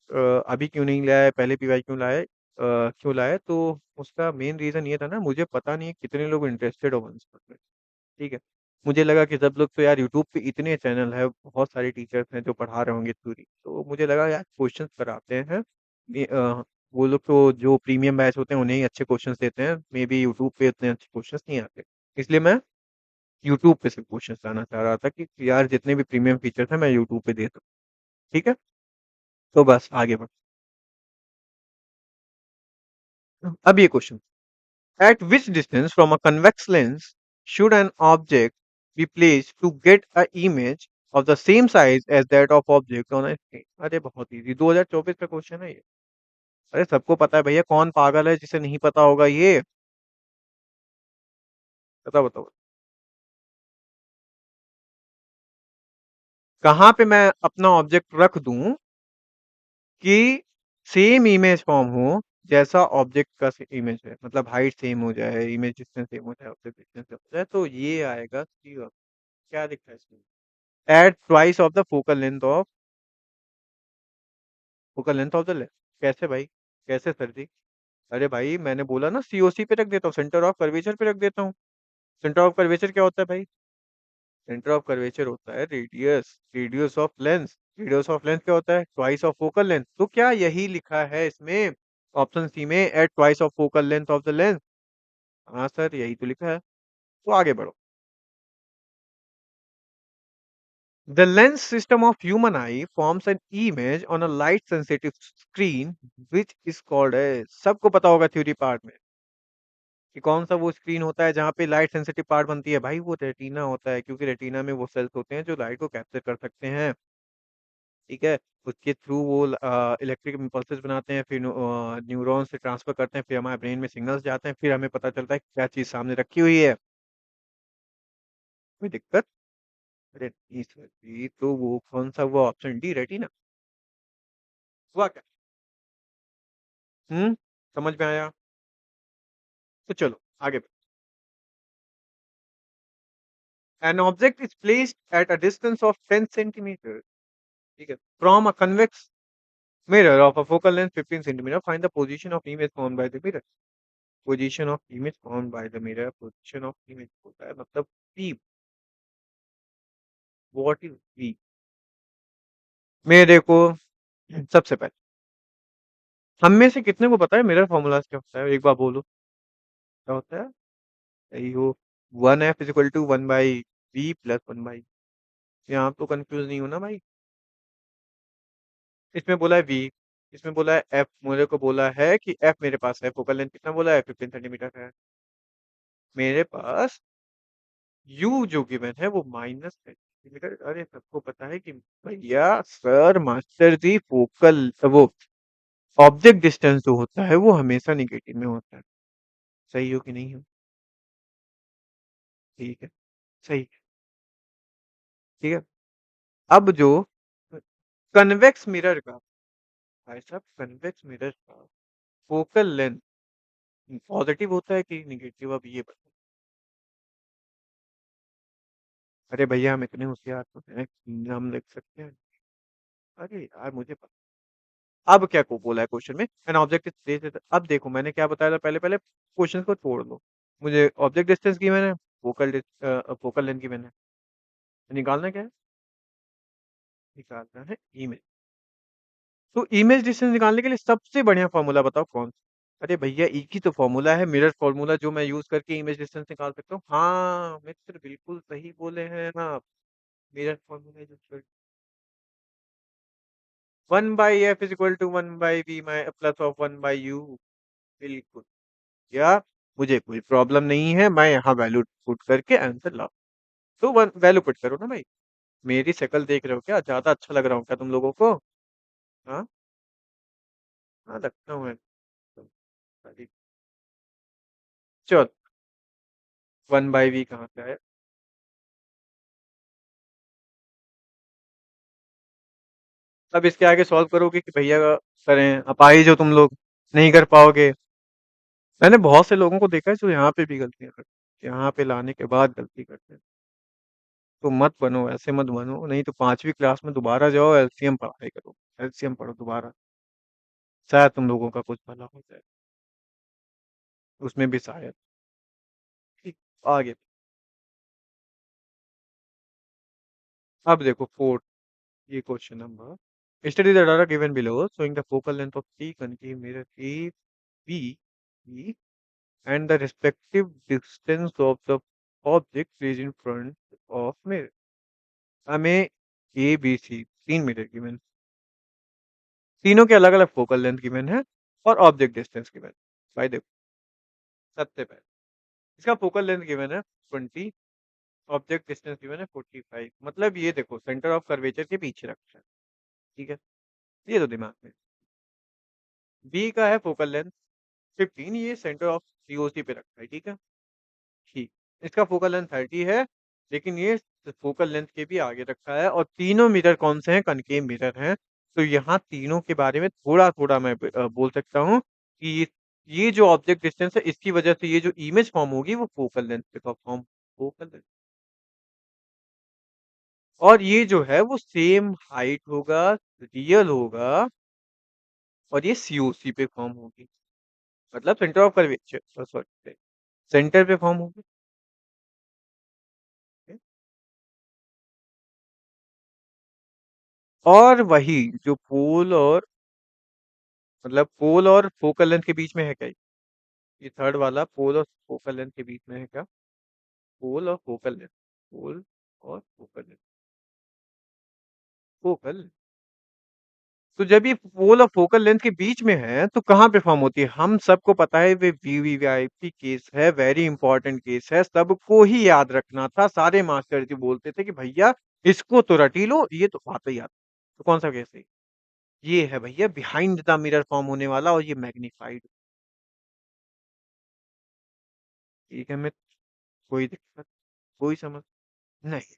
अभी क्यों नहीं लाया, पहले पीवाई क्यों लाए, क्यों लाए? तो उसका मेन रीजन ये था ना, मुझे पता नहीं है कितने लोग इंटरेस्टेड हो वन शॉट में, ठीक है। मुझे लगा कि सब लोग तो यार यूट्यूब पे इतने चैनल है, बहुत सारे टीचर्स हैं जो पढ़ा रहे होंगे थ्योरी, तो मुझे लगा यार क्वेश्चन कराते हैं। वो लोग तो जो प्रीमियम बैच होते हैं उन्हें ही अच्छे क्वेश्चंस देते हैं, मे बी यूट्यूब पे इतने अच्छे क्वेश्चंस नहीं आते। इसलिए मैं यूट्यूब पे से क्वेश्चंस लाना चाह रहा था कि यार जितने भी प्रीमियम फीचर्स हैं मैं यूट्यूब पे दे सकूं, ठीक है। तो बस आगे बढ़। अब ये question, at which distance from a convex lens should an object be placed to get a image of the same size as that of object on a screen? अरे बहुत इजी, 2024 का क्वेश्चन है ये। अरे सबको पता है भैया, कौन पागल है जिसे नहीं पता होगा ये? बताओ बताओ। कहाँ पे मैं अपना ऑब्जेक्ट रख दूं कि सेम इमेज फॉर्म हो जैसा ऑब्जेक्ट का इमेज है, मतलब हाइट सेम हो जाए, इमेज डिस्टेंस सेम हो जाए, ऑब्जेक्ट डिस्टेंस सेम हो जाए, तो ये आएगा C ऑप्शन। क्या दिखता है इसमें? At twice of the focal length of the lens. कैसे भाई, कैसे सर जी? अरे भाई मैंने बोला ना COC पे रख देता हूँ, सेंटर ऑफ कर्वेचर पे रख देता हूँ। सेंटर ऑफ कर्वेचर क्या होता है भाई? सेंटर ऑफ कर्वेचर होता है radius, radius of lens. Radius of length क्या होता है? Twice of focal length. तो क्या यही लिखा है इसमें ऑप्शन सी में at twice of focal length of the lens? हाँ सर, यही तो लिखा है। तो आगे बढ़ो। The lens system of human eye forms an image on a light sensitive screen which is called a, सबको पता होगा थ्योरी पार्ट में कि कौन सा वो स्क्रीन होता है जहाँ पे लाइट सेंसिटिव पार्ट बनती है। भाई वो रेटिना होता है, क्योंकि रेटिना में वो सेल्स होते हैं जो लाइट को कैप्चर कर सकते हैं। ठीक है, उसके थ्रू वो इलेक्ट्रिक इम्पल्सेस बनाते हैं, फिर न्यूरॉन से ट्रांसफर करते हैं, फिर हमारे ब्रेन में सिग्नल्स जाते हैं, फिर हमें पता चलता है कि क्या चीज़ सामने रखी हुई है। कोई दिक्कत? अरे नहीं सर जी, तो वो कौन सा वो ऑप्शन डी रेटिना हुआ क्या? समझ में आया? तो चलो आगे। N object is placed at a distance of 10 centimetre, ठीक है, from a convex mirror of a focal length 15 centimetre, find the position of image found by the mirror. Position of image found by the mirror, position of image होता है मतलब P. What is P? मेरे को सबसे पहले, हम में से कितने को पता है मिरर फॉर्मूला क्या होता है? एक बार बोलो क्या होता है? सही हो। 1f is equal to 1 by V plus 1 by, यहाँ तो कंफ्यूज नहीं हो ना भाई? इसमें बोला है वी, इसमें बोला है एफ, मेरे को बोला है कि एफ मेरे पास है, फोकल लेंथ कितना बोला है? 15 सेंटीमीटर है। मेरे पास यू जो गिवन है वो माइनस सेंटीमीटर। अरे सबको पता है कि भैया सर मास्टर जी, फोकल वो ऑब्जेक्ट डिस्टेंस जो होता है वो हमेशा निगेटिव में होता है। सही हो कि नहीं हो? ठीक है, सही है। ठीक है, अब जो कन्वेक्स मिरर का, भाई साहब कन्वेक्स मिरर का फोकल लेंथ पॉजिटिव होता है कि निगेटिव, अब ये बताओ। अरे भैया हम इतने होशियार तो हैं कि हम लिख सकते हैं। अरे यार मुझे पता। अब क्या को बोला है क्वेश्चन में? एन ऑब्जेक्ट इज प्लेस्ड, अब देखो मैंने क्या बताया था पहले, पहले क्वेश्चन को छोड़ दो। मुझे ऑब्जेक्ट डिस्टेंस की मैंने, फोकल लेंथ की मैंने, निकालना क्या है? निकालना है इमेज। तो इमेज डिस्टेंस निकालने के लिए सबसे बढ़िया फॉर्मूला बताओ कौन सा? अरे भैया एक ही तो फॉर्मूला है, मिरर फॉर्मूला, जो मैं यूज करके इमेज डिस्टेंस निकाल सकता हूँ। हाँ मित्र, बिल्कुल सही बोले हैं आप। मिरर फॉर्मूला जो 1 by F is equal to 1 by V my plus of 1 by U. बिल्कुल। या मुझे कोई प्रॉब्लम नहीं है, मैं यहाँ वैल्यू पुट करके आंसर ला। तो वन वैल्यू पुट करो ना भाई। मेरी शक्ल देख रहे हो क्या? ज्यादा अच्छा लग रहा हूँ क्या तुम लोगों को? हाँ, हाँ लगता हूँ मैं। चल, 1 बाई वी कहाँ से आया? अब इसके आगे सॉल्व करोगे कि भैया करें? अपाहिज हो तुम लोग, नहीं कर पाओगे। मैंने बहुत से लोगों को देखा है जो यहाँ पे भी गलतियां करते हैं, यहाँ पे लाने के बाद गलती करते हैं। तो मत बनो, ऐसे मत बनो, नहीं तो 5वीं क्लास में दोबारा जाओ, एलसीएम पढ़ाई करो। एलसीएम पढ़ो दोबारा, शायद तुम लोगों का कुछ भला हो जाए उसमें भी शायद। ठीक, आगे। अब देखो फोर्थ, ये question number, study the data given below showing the focal length of three concave mirror A, B, E and the respective distance of the object placed in front of mirror। हमें A B C तीन mirror given, तीनों के अलग अलग focal length given है और object distance given. भाई देखो, सबसे पहले इसका फोकल लेंथ गिवन है 20, ऑब्जेक्ट डिस्टेंस गिवन है 45। मतलब ये देखो सेंटर ऑफ कर्वेचर के पीछे रखा है। ठीक है, ये तो दिमाग में। बी का है फोकल लेंथ 15, ये सेंटर ऑफ सीओसी पे रखा है। ठीक है, ठीक। इसका फोकल लेंथ 30 है, लेकिन ये फोकल लेंथ के भी आगे रखा है, और तीनों मिरर कौन से हैं? कनकेव मिरर हैं। तो यहाँ तीनों के बारे में थोड़ा थोड़ा मैं बोल सकता हूँ कि ये जो ऑब्जेक्ट डिस्टेंस है इसकी वजह से ये जो इमेज फॉर्म होगी वो फोकल लेंथ पे फॉर्म, फोकल लेंथ, और ये जो है वो सेम हाइट होगा, रियल होगा, और ये सीओसी पे फॉर्म होगी, मतलब centre of curvature, sorry centre पे फॉर्म होगी। और वही जो पोल और मतलब पोल और फोकल लेंथ के बीच में है क्या ये थर्ड वाला पोल और फोकल लेंथ के बीच में है क्या? पोल और फोकल लेंथ, पोल और फोकल लेंथ, फोकल। तो जब ये पोल और फोकल लेंथ के बीच में है तो कहाँ पे फॉर्म होती है? हम सबको पता है वे वीवीआईपी केस है, वेरी इंपॉर्टेंट केस है, सबको ही याद रखना था। सारे मास्टर जी बोलते थे कि भैया इसको तो रटी लो, ये तो आता ही आता। तो कौन सा केस है? ये है भैया बिहाइंड द मिरर फॉर्म होने वाला और ये मैग्नीफाइड। ठीक है मैं कोई दिक्कत, कोई समझ नहीं।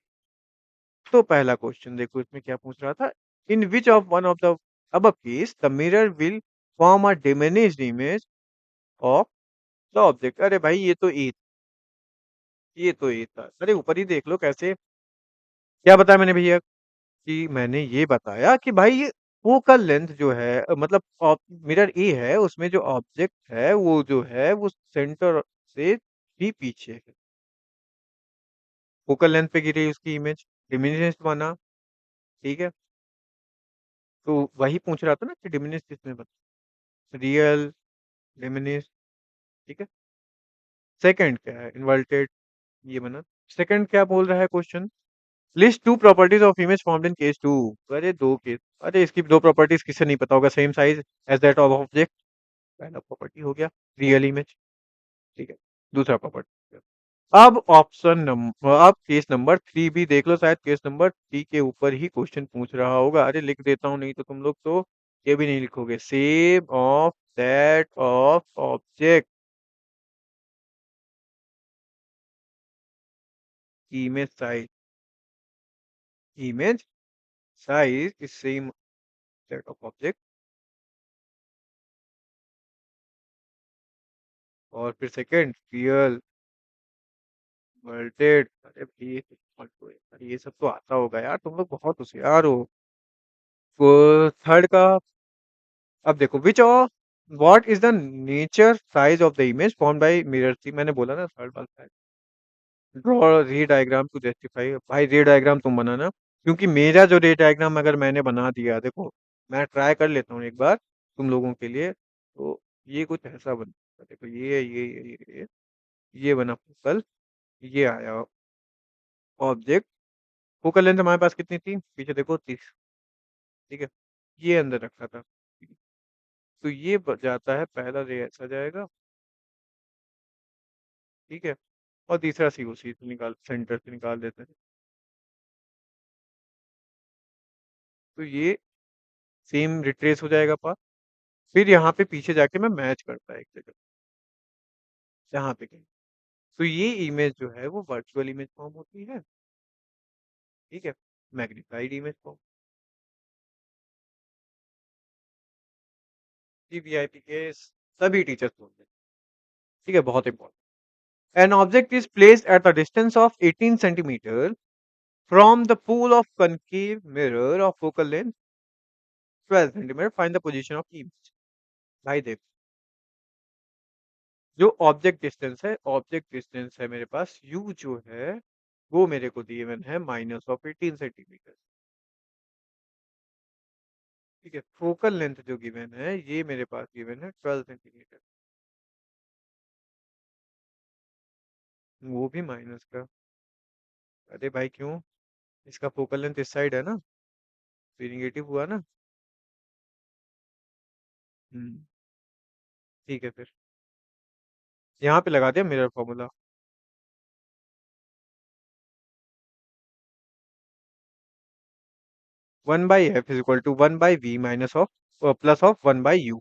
तो पहला क्वेश्चन देखो इसमें क्या पूछ रहा था, in which of one of the above case the mirror will form a diminished image of the object. अरे भाई ये तो ए था। अरे ऊपर ही देख लो कैसे, क्या बताया मैंने भैया कि मैंने ये बताया कि भाई ये फोकल लेंथ जो है मतलब मिरर ए है उसमें जो ऑब्जेक्ट है वो जो है वो सेंटर से भी पीछे है। फोकल लेंथ पे गिरी उसकी इमेज, डिमिनिश्ड बना। ठीक है, तो वही पूछ रहा था ना कि डिमिनिश किसमें बना, रियल, डिमिनिश। ठीक है, सेकंड क्या है, इन्वर्टेड, ये बना। सेकंड क्या बोल रहा है question, list two properties of image formed in case two. अरे दो केस, अरे इसकी दो प्रॉपर्टीज किसे नहीं पता होगा, same size as that of object, पहला प्रॉपर्टी हो गया रियल इमेज। ठीक है, दूसरा प्रॉपर्टी। अब ऑप्शन नंबर, अब केस नंबर 3 भी देख लो, शायद केस नंबर 3 के ऊपर ही क्वेश्चन पूछ रहा होगा। अरे लिख देता हूँ नहीं तो तुम लोग तो ये भी नहीं लिखोगे, same of that of object image size, image size is same that of object. और फिर सेकंड रियल वर्ल्डेड। अरे भाई अरे ये सब तो आता होगा यार, तुम लोग बहुत होशियार हो। तो थर्ड का, अब देखो which of what is the nature size of the image form by mirror थी, मैंने बोला ना थर्ड वाला। ड्रॉ रे डायग्राम टू जस्टिफाई, भाई रे डायग्राम तुम बनाना, क्योंकि मेरा जो रे डायग्राम अगर मैंने बना दिया, देखो मैं ट्राई कर लेता हूँ एक बार तुम लोगों के लिए, तो ये कुछ ऐसा बन, देखो ये बना फोकल, ये आया ऑब्जेक्ट। फोकल लेंथ हमारे पास कितनी थी पीछे देखो 30। ठीक है, ये अंदर रखा था, तो ये जाता है, पहला रे ऐसा जाएगा। ठीक है, और तीसरा सी उसी से निकाल, सेंटर से निकाल देते हैं। तो ये सेम रिट्रेस हो जाएगा पास। फिर यहाँ पे पीछे जाके मैं मैच करता है एक जगह, जहाँ पे कहीं। तो ये इमेज जो है वो वर्चुअल इमेज फॉर्म होती है। ठीक है, मैग्निफाइड इमेज फॉर्म, वीआईपी के सभी टीचर्स बोलते हैं। ठीक है, बहुत important. N object is placed at the distance of 18 centimetre from the pool of concave mirror of focal length 12 centimetre, find the position of image. भाई देखो, जो ऑब्जेक्ट डिस्टेंस है मेरे पास u जो है वो मेरे को गिवन है -18 सेंटीमीटर। ठीक है, फोकल लेंथ जो गिवन है ये मेरे पास गिवन है 12 सेंटीमीटर, वो भी माइनस का। अरे भाई क्यों, इसका फोकल लेंथ इस साइड है ना, तो निगेटिव हुआ ना। हम्म, ठीक है, फिर यहाँ पे लगा दिया mirror formula. 1/f = 1/v minus of plus of 1/u।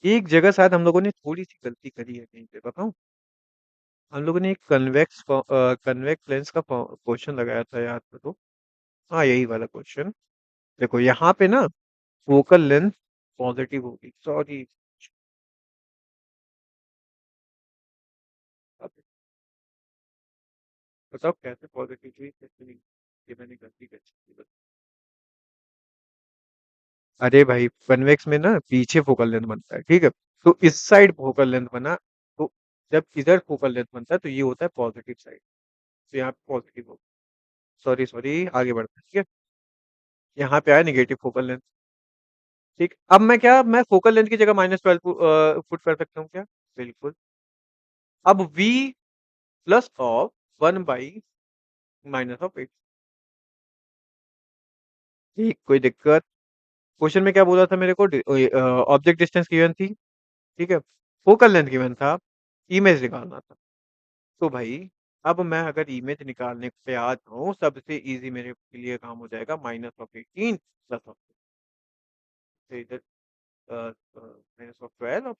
एक जगह शायद हम लोगों ने थोड़ी सी गलती करी है, कहीं पे बताऊं, हम लोगों ने एक कन्वेक्स लेंस का क्वेश्चन लगाया था, याद करो। हाँ यही वाला क्वेश्चन, देखो यहाँ पे ना फोकल लेंथ पॉजिटिव होगी, सॉरी। अब बताओ कैसे पॉजिटिव हुई कैसे नहीं, ये मैंने गलती कर। अरे भाई कन्वेक्स में ना पीछे फोकल लेंथ बनता है, ठीक है, तो इस साइड फोकल लेंथ बना, तो जब इधर फोकल लेंथ बनता है तो ये होता है पॉजिटिव साइड, तो यहाँ पे पॉजिटिव होगा। सॉरी सॉरी, आगे बढ़ते हैं, ठीक है। यहाँ पे आया नेगेटिव फोकल लेंथ। ठीक, अब मैं फोकल लेंथ की जगह -12 फुट कर सकता हूँ क्या? बिल्कुल। अब v plus of 1 by minus of 8। ठीक, कोई दिक्कत? क्वेश्चन में क्या बोला था मेरे को? ऑब्जेक्ट डिस्टेंस गिवन थी, ठीक है? फोकल लेंथ गिवन था, इमेज निकालना था। तो भाई अब मैं अगर इमेज निकालने पे आ जाऊँ, सबसे ईज़ी मेरे लिए काम हो जाएगा -18 प्लस ऑफ फिर इधर -12 और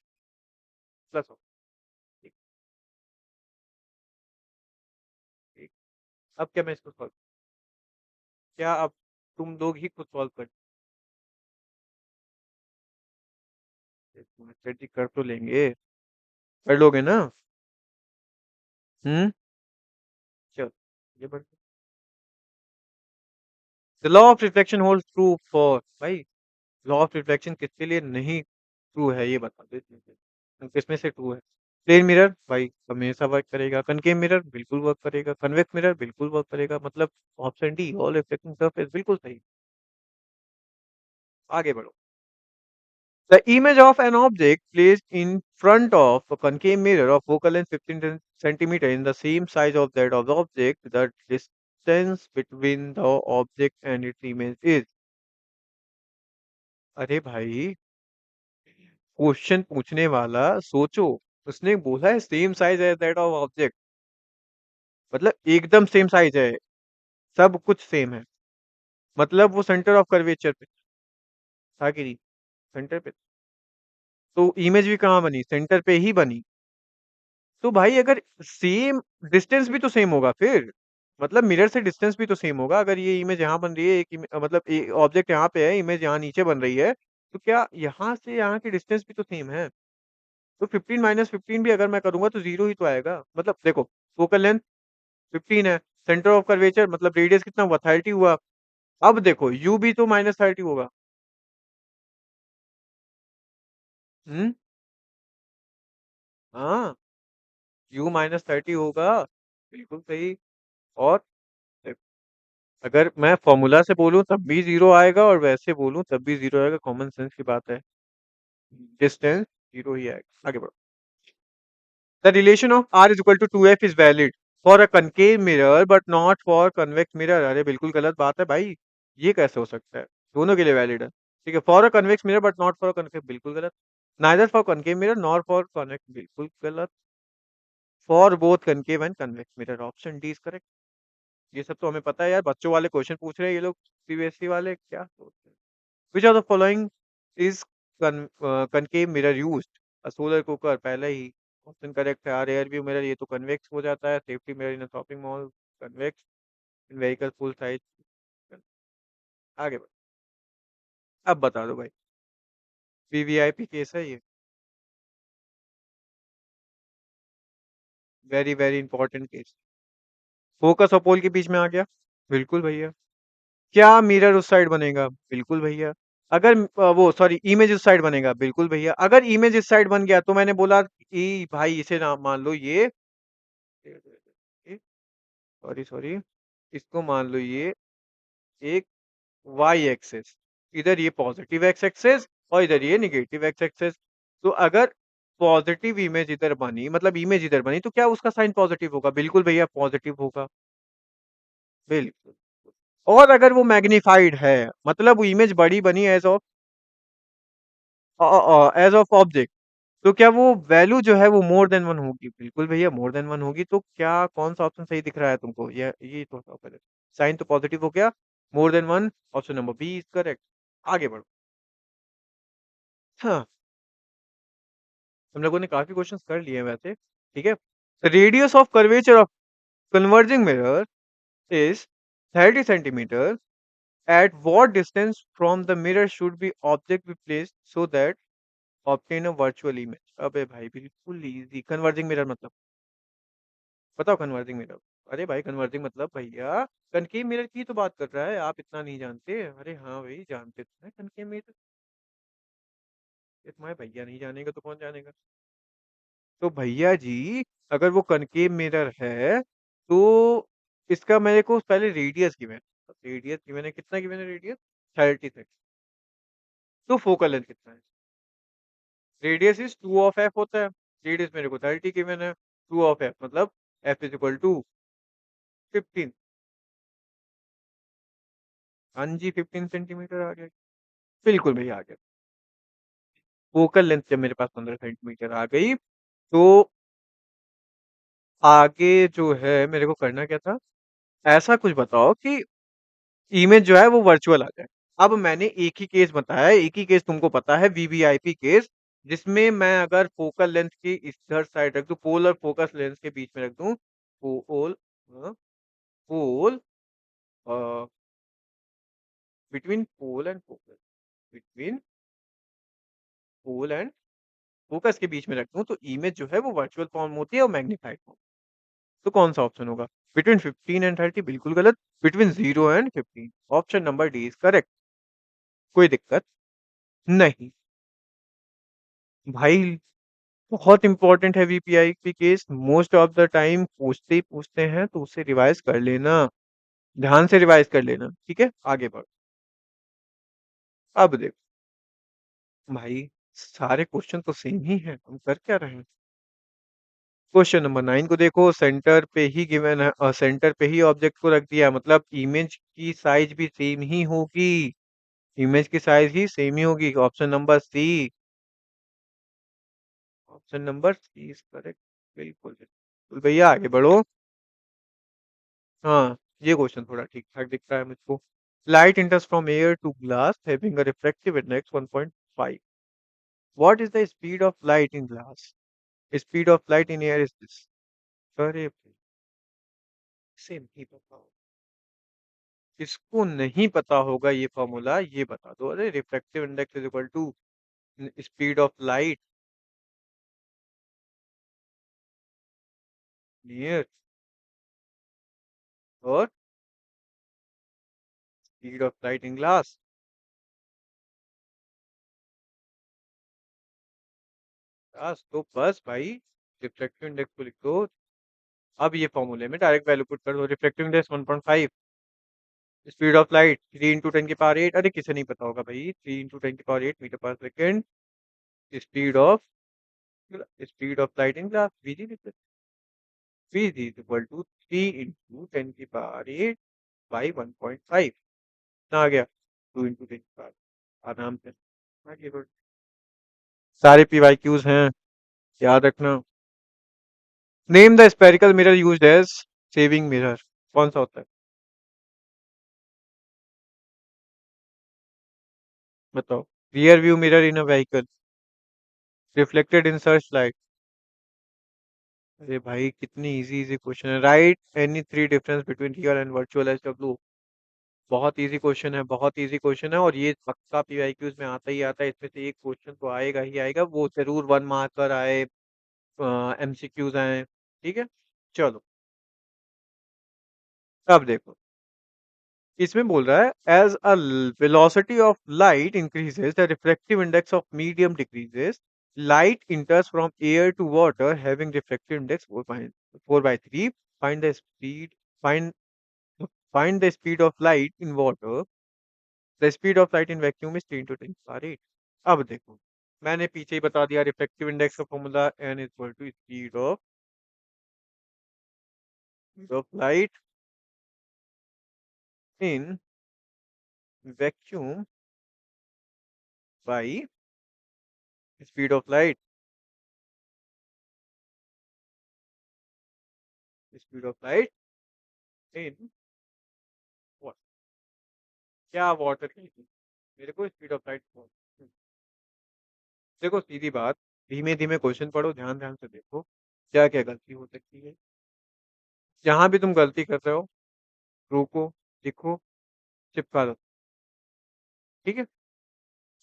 प्लस ऑफ। ठीक, ठीक। अब क्या मैं इसको सॉल्व, क्या अब तुम लोग ही खुद सॉल्व कर तो लेंगे, कर लोगे ना? हुँ? चलो, ये बढ़ the law of reflection holds true for भाई, लॉ ऑफ रिफ्लेक्शन किसके लिए नहीं ट्रू है ये बता दो इसमें से। किसमें से ट्रू है? प्लेन मिरर भाई हमेशा वर्क करेगा, कनकेव मिरर बिल्कुल वर्क करेगा, कन्वेक्स मिरर बिल्कुल वर्क करेगा, मतलब option D all reflecting surface बिल्कुल सही। आगे बढ़ो। The image of an object placed in front of a concave mirror of focal length 15 centimeter in the same size of that of the object, the distance between the object and its image is। अरे भाई, question पूछने वाला सोचो, उसने बोला है same size as that of object, मतलब एकदम सेम साइज है, सब कुछ सेम है, मतलब वो सेंटर ऑफ कर्वेचर पे था कि नहीं? सेंटर पे, तो इमेज भी कहाँ बनी? सेंटर पे ही बनी। तो भाई अगर सेम, डिस्टेंस भी तो सेम होगा फिर, मतलब मिरर से डिस्टेंस भी तो सेम होगा। अगर ये इमेज यहाँ बन रही है, मतलब ऑब्जेक्ट यहाँ पे है, इमेज यहाँ नीचे बन रही है, तो क्या यहाँ से यहाँ की डिस्टेंस भी तो सेम है? तो 15 माइनस 15 भी अगर मैं करूंगा तो जीरो ही तो आएगा। मतलब देखो, फोकल लेंथ 15 है, सेंटर ऑफ कर्वेचर मतलब रेडियस कितना हुआ? 30 हुआ। अब देखो यू भी तो -30 होगा। हम्म, हाँ, यू -30 होगा, बिल्कुल सही। और अगर मैं फॉर्मूला से बोलूँ तब भी ज़ीरो आएगा और वैसे बोलूँ तब भी ज़ीरो आएगा, कॉमन सेंस की बात है। डिस्टेंस ज़ीरो ही आएगा। आगे बढ़ो। The relation of r is equal to 2f is valid for a concave mirror but not for convex mirror. अरे बिल्कुल गलत बात है भाई, ये कैसे हो सकता है? दोनों के लिए वैलिड है। ठीक है, for a convex mirror but not for a concave बिल्कुल गलत। Neither for concave mirror nor for convex बिल्कुल गलत। For both concave and convex mirror option D is correct. ये सब तो हमें पता है यार, बच्चों वाले क्वेश्चन पूछ रहे हैं ये लोग, सीबीएसई वाले क्या सोचते हैं। Which of the following is concave mirror used? A solar cooker पहले ही ऑप्शन करेक्ट है। rear view mirror ये तो कन्वेक्स हो जाता है। सेफ्टी मिरर इन शॉपिंग मॉल कन्वेक्स, इन व्हीकल फुल साइज। आगे बढ़ो। अब बता दो भाई, वीवीआईपी केस है ये, very very important case. Focus और पोल के बीच में आ गया, बिल्कुल भैया। क्या मिरर उस साइड बनेगा? बिल्कुल भैया। अगर वो सॉरी इमेज उस साइड बनेगा, बिल्कुल भैया। अगर इमेज इस साइड बन गया तो मैंने बोला कि भाई इसे ना मान लो ये, सॉरी सॉरी, इसको मान लो ये एक वाई एक्सेस, इधर ये पॉजिटिव एक्स एक्सेस और इधर ये निगेटिव एक्स एक्सेस। तो अगर पॉजिटिव इमेज इधर बनी, मतलब इमेज इधर बनी, तो क्या उसका साइन पॉजिटिव होगा? बिल्कुल भैया पॉजिटिव होगा, बिल्कुल। और अगर वो मैग्नीफाइड है, मतलब वो इमेज बड़ी बनी एज ऑफ ऑब्जेक्ट, तो क्या वो वैल्यू जो है वो मोर देन वन होगी? बिल्कुल भैया मोर देन वन होगी। तो क्या कौन सा ऑप्शन सही दिख रहा है तुमको? ये तो बताओ पहले। साइन तो पॉजिटिव हो गया, more than one, option number B is correct. आगे बढ़ो। हाँ, हम लोगों ने काफी क्वेश्चंस कर लिए हैं वैसे, ठीक है। Radius of curvature of converging mirror is 30 centimetre. At what distance from the mirror should be object be placed so that obtain a virtual image? अबे भाई बिल्कुल इजी। कन्वर्जिंग मिरर मतलब बताओ, कन्वर्जिंग मिरर। अरे भाई कन्वर्जिंग मतलब भैया concave mirror की तो बात कर रहा है, आप इतना नहीं जानते? अरे हाँ भाई जानते तो है कनकेव मिरर, ये तुम्हारे भैया नहीं जानेगा तो कौन जानेगा? तो भैया जी, अगर वो कनकेव मिरर है तो इसका मेरे को पहले रेडियस गिवन है, रेडियस गिवन है, कितना गिवन है रेडियस? 36। तो फोकल लेंथ कितना है? रेडियस इज 2 ऑफ एफ होता है। रेडियस मेरे को 30 गिवन है। 2 ऑफ एफ मतलब एफ इज इक्वल टू 15। हाँ जी, 15 सेंटीमीटर आ गया। बिल्कुल भैया आ गया। फोकल लेंथ जब मेरे पास 15 सेंटीमीटर आ गई, तो आगे जो है मेरे को करना क्या था? ऐसा कुछ बताओ कि इमेज जो है वो वर्चुअल आ जाए। अब मैंने एक ही केस बताया है, एक ही केस तुमको पता है, वीवीआईपी केस, जिसमें मैं अगर फोकल लेंथ की इधर साइड रख दूं, पोल और फोकस लेंथ के बीच में रख दूं, pole, pole, between pole and focus, between pole and focus के बीच में रख दूं, तो इमेज जो है वो वर्चुअल फॉर्म होती है और मैग्नीफाइड फॉर्म। तो कौन सा ऑप्शन होगा? बिटवीन 15 एंड 30 बिल्कुल गलत। Between 0 and 15, option number D is correct. कोई दिक्कत नहीं भाई। बहुत इंपॉर्टेंट है VPIP case, most of the time पूछते ही पूछते हैं, तो उसे रिवाइज कर लेना, ध्यान से रिवाइज कर लेना, ठीक है? आगे बढ़ो। अब देखो भाई, सारे क्वेश्चन तो सेम ही हैं, हम कर क्या रहे हैं? क्वेश्चन नंबर 9 को देखो, सेंटर पे ही गिवन है, सेंटर पे ही ऑब्जेक्ट को रख दिया, मतलब इमेज की साइज भी सेम ही होगी। इमेज की साइज ही सेम ही होगी। Option number C, option number C is correct. बिल्कुल बिल्कुल भैया, आगे बढ़ो। हाँ, ये क्वेश्चन थोड़ा ठीक ठाक दिख रहा है मुझको। Light enters from air to glass having a refractive index 1.5. What is the speed of light in glass? Speed of light in air is this. अरे इसे नहीं पता होगा, इसको नहीं पता होगा ये फॉर्मूला, ये बता दो। अरे refractive index is equal to speed of light near और speed of light in glass. बस तो बस भाई, रिफ्रैक्टिव इंडेक्स को लिख दो। अब ये फॉर्मूले में डायरेक्ट वैल्यू पुट कर दो। Refractive index 1.5, speed of light 3 into 10 की पावर 8। अरे किसे नहीं पता होगा भाई, 3 इंटू 10 की पावर 8 मीटर पर second. Speed of speed of light in glass, V is equal to 3 into 10 की पावर 8 बाई 1.5। कितना आ गया? 2 इंटू 10 की पावर। आराम से आगे बढ़। सारे पीवाईक्यूज हैं, याद रखना। Name the spherical mirror used as shaving mirror. कौन सा होता है? बताओ। Rear view mirror in a vehicle, reflected in search light. अरे भाई कितनी इजी इजी क्वेश्चन है। Write any three difference between real and virtual S W. बहुत इजी क्वेश्चन है, बहुत इजी क्वेश्चन है, और ये पक्का पीवाईक्यूज में आता ही आता है। इसमें से एक क्वेश्चन तो आएगा ही आएगा, वो जरूर 1 मार्कर आए, एमसीक्यूज आए, ठीक है? चलो, अब देखो, इसमें बोल रहा है as a velocity of light increases the refractive index of medium decreases. Light enters from air to water having refractive index 4/3। Find the speed, find find the speed of light in water. The speed of light in vacuum is 3 to 10 8। अब देखो, मैंने पीछे ही बता दिया, refractive index का formula N is equal to speed of light in vacuum by speed of light, speed of light in water. क्या water की थी? मेरे को स्पीड ऑफ लाइट। देखो सीधी बात, धीमे धीमे क्वेश्चन पढ़ो, ध्यान ध्यान से देखो क्या क्या गलती हो सकती है। जहां भी तुम गलती कर रहे हो, रोको, लिखो, चिपका दो, ठीक है?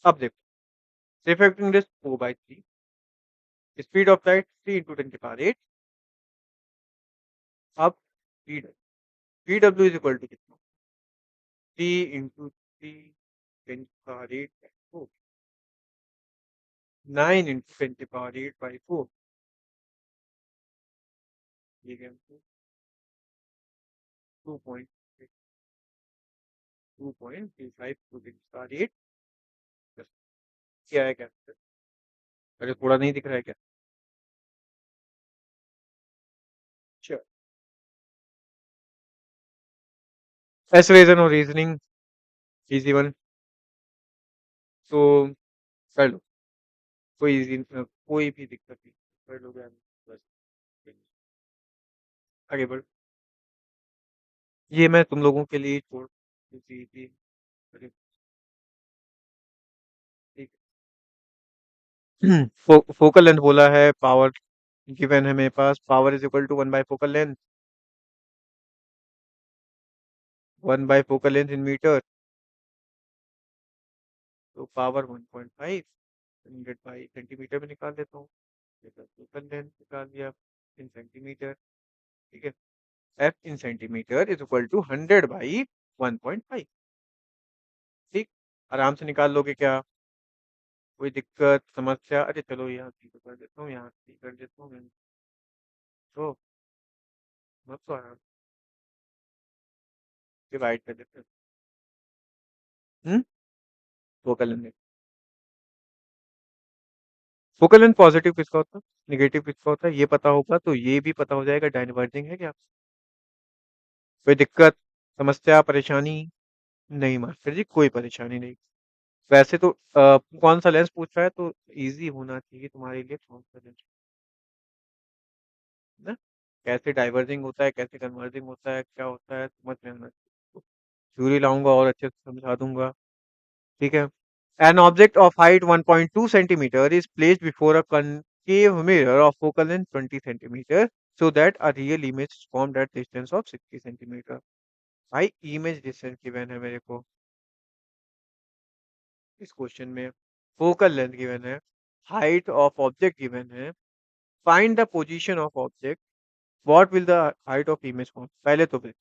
अब देखो, refracting index 4/3, speed of light 3 into 10 की पावर 8। अब P W is equal to कितना? 3 इंटू 3 10 की पावर 8 4, 9 इंटू 10 की पावर 8/4। ये 2.6। 2.35 टू द पावर 8 क्या है क्या? अरे थोड़ा नहीं दिख रहा है क्या? अच्छा, एसरेजन और रीजनिंग इजी वन तो कर लो। कोई इजी कोई भी दिक्कत नहीं, कर लोगे आप, बस आगे बढ़। ये मैं तुम लोगों के लिए छोड़ दी थी। अरे, ठीक है। फोकल लेंथ बोला है, पावर गिवन है मेरे पास, power is equal to one by focal length, one by focal length in metre, तो पावर 1.5 100 बाई सेंटीमीटर में निकाल देता हूँ। फोकल लेंथ निकाल दिया इन सेंटीमीटर, ठीक है। F in centimetre is equal to 100/1.5, ठीक। आराम से निकाल लोगे क्या? कोई दिक्कत समस्या? अरे चलो यहाँ सी कर देता हूँ, यहाँ सी कर देता हूँ मैं, तो मत तो आराम डिवाइड कर देते हैं। Focal length, focal length positive किसका होता है, निगेटिव किसका होता है, ये पता होगा तो ये भी पता हो जाएगा डाइवर्जिंग है क्या। कोई दिक्कत समस्या परेशानी? नहीं मास्टर जी, कोई परेशानी नहीं। वैसे तो कौन सा लेंस पूछ रहा है, तो इजी होना चाहिए तुम्हारे लिए, कौन सा लेंस ना, कैसे डाइवर्जिंग होता है, कैसे कन्वर्जिंग होता है, क्या होता है, समझ में आना चाहिए। थ्योरी लाऊंगा और अच्छे से समझा दूंगा, ठीक है। An object of height 1.2 centimetre is placed before a concave mirror of focal length 20 centimeter so that a real image is formed at distance of 60 centimeter। भाई इमेज डिस्टेंस गिवन है मेरे को इस क्वेश्चन में, फोकल लेंथ गिवन है, height of object given है, find the position of object, what will the height of image form. पहले तो फिर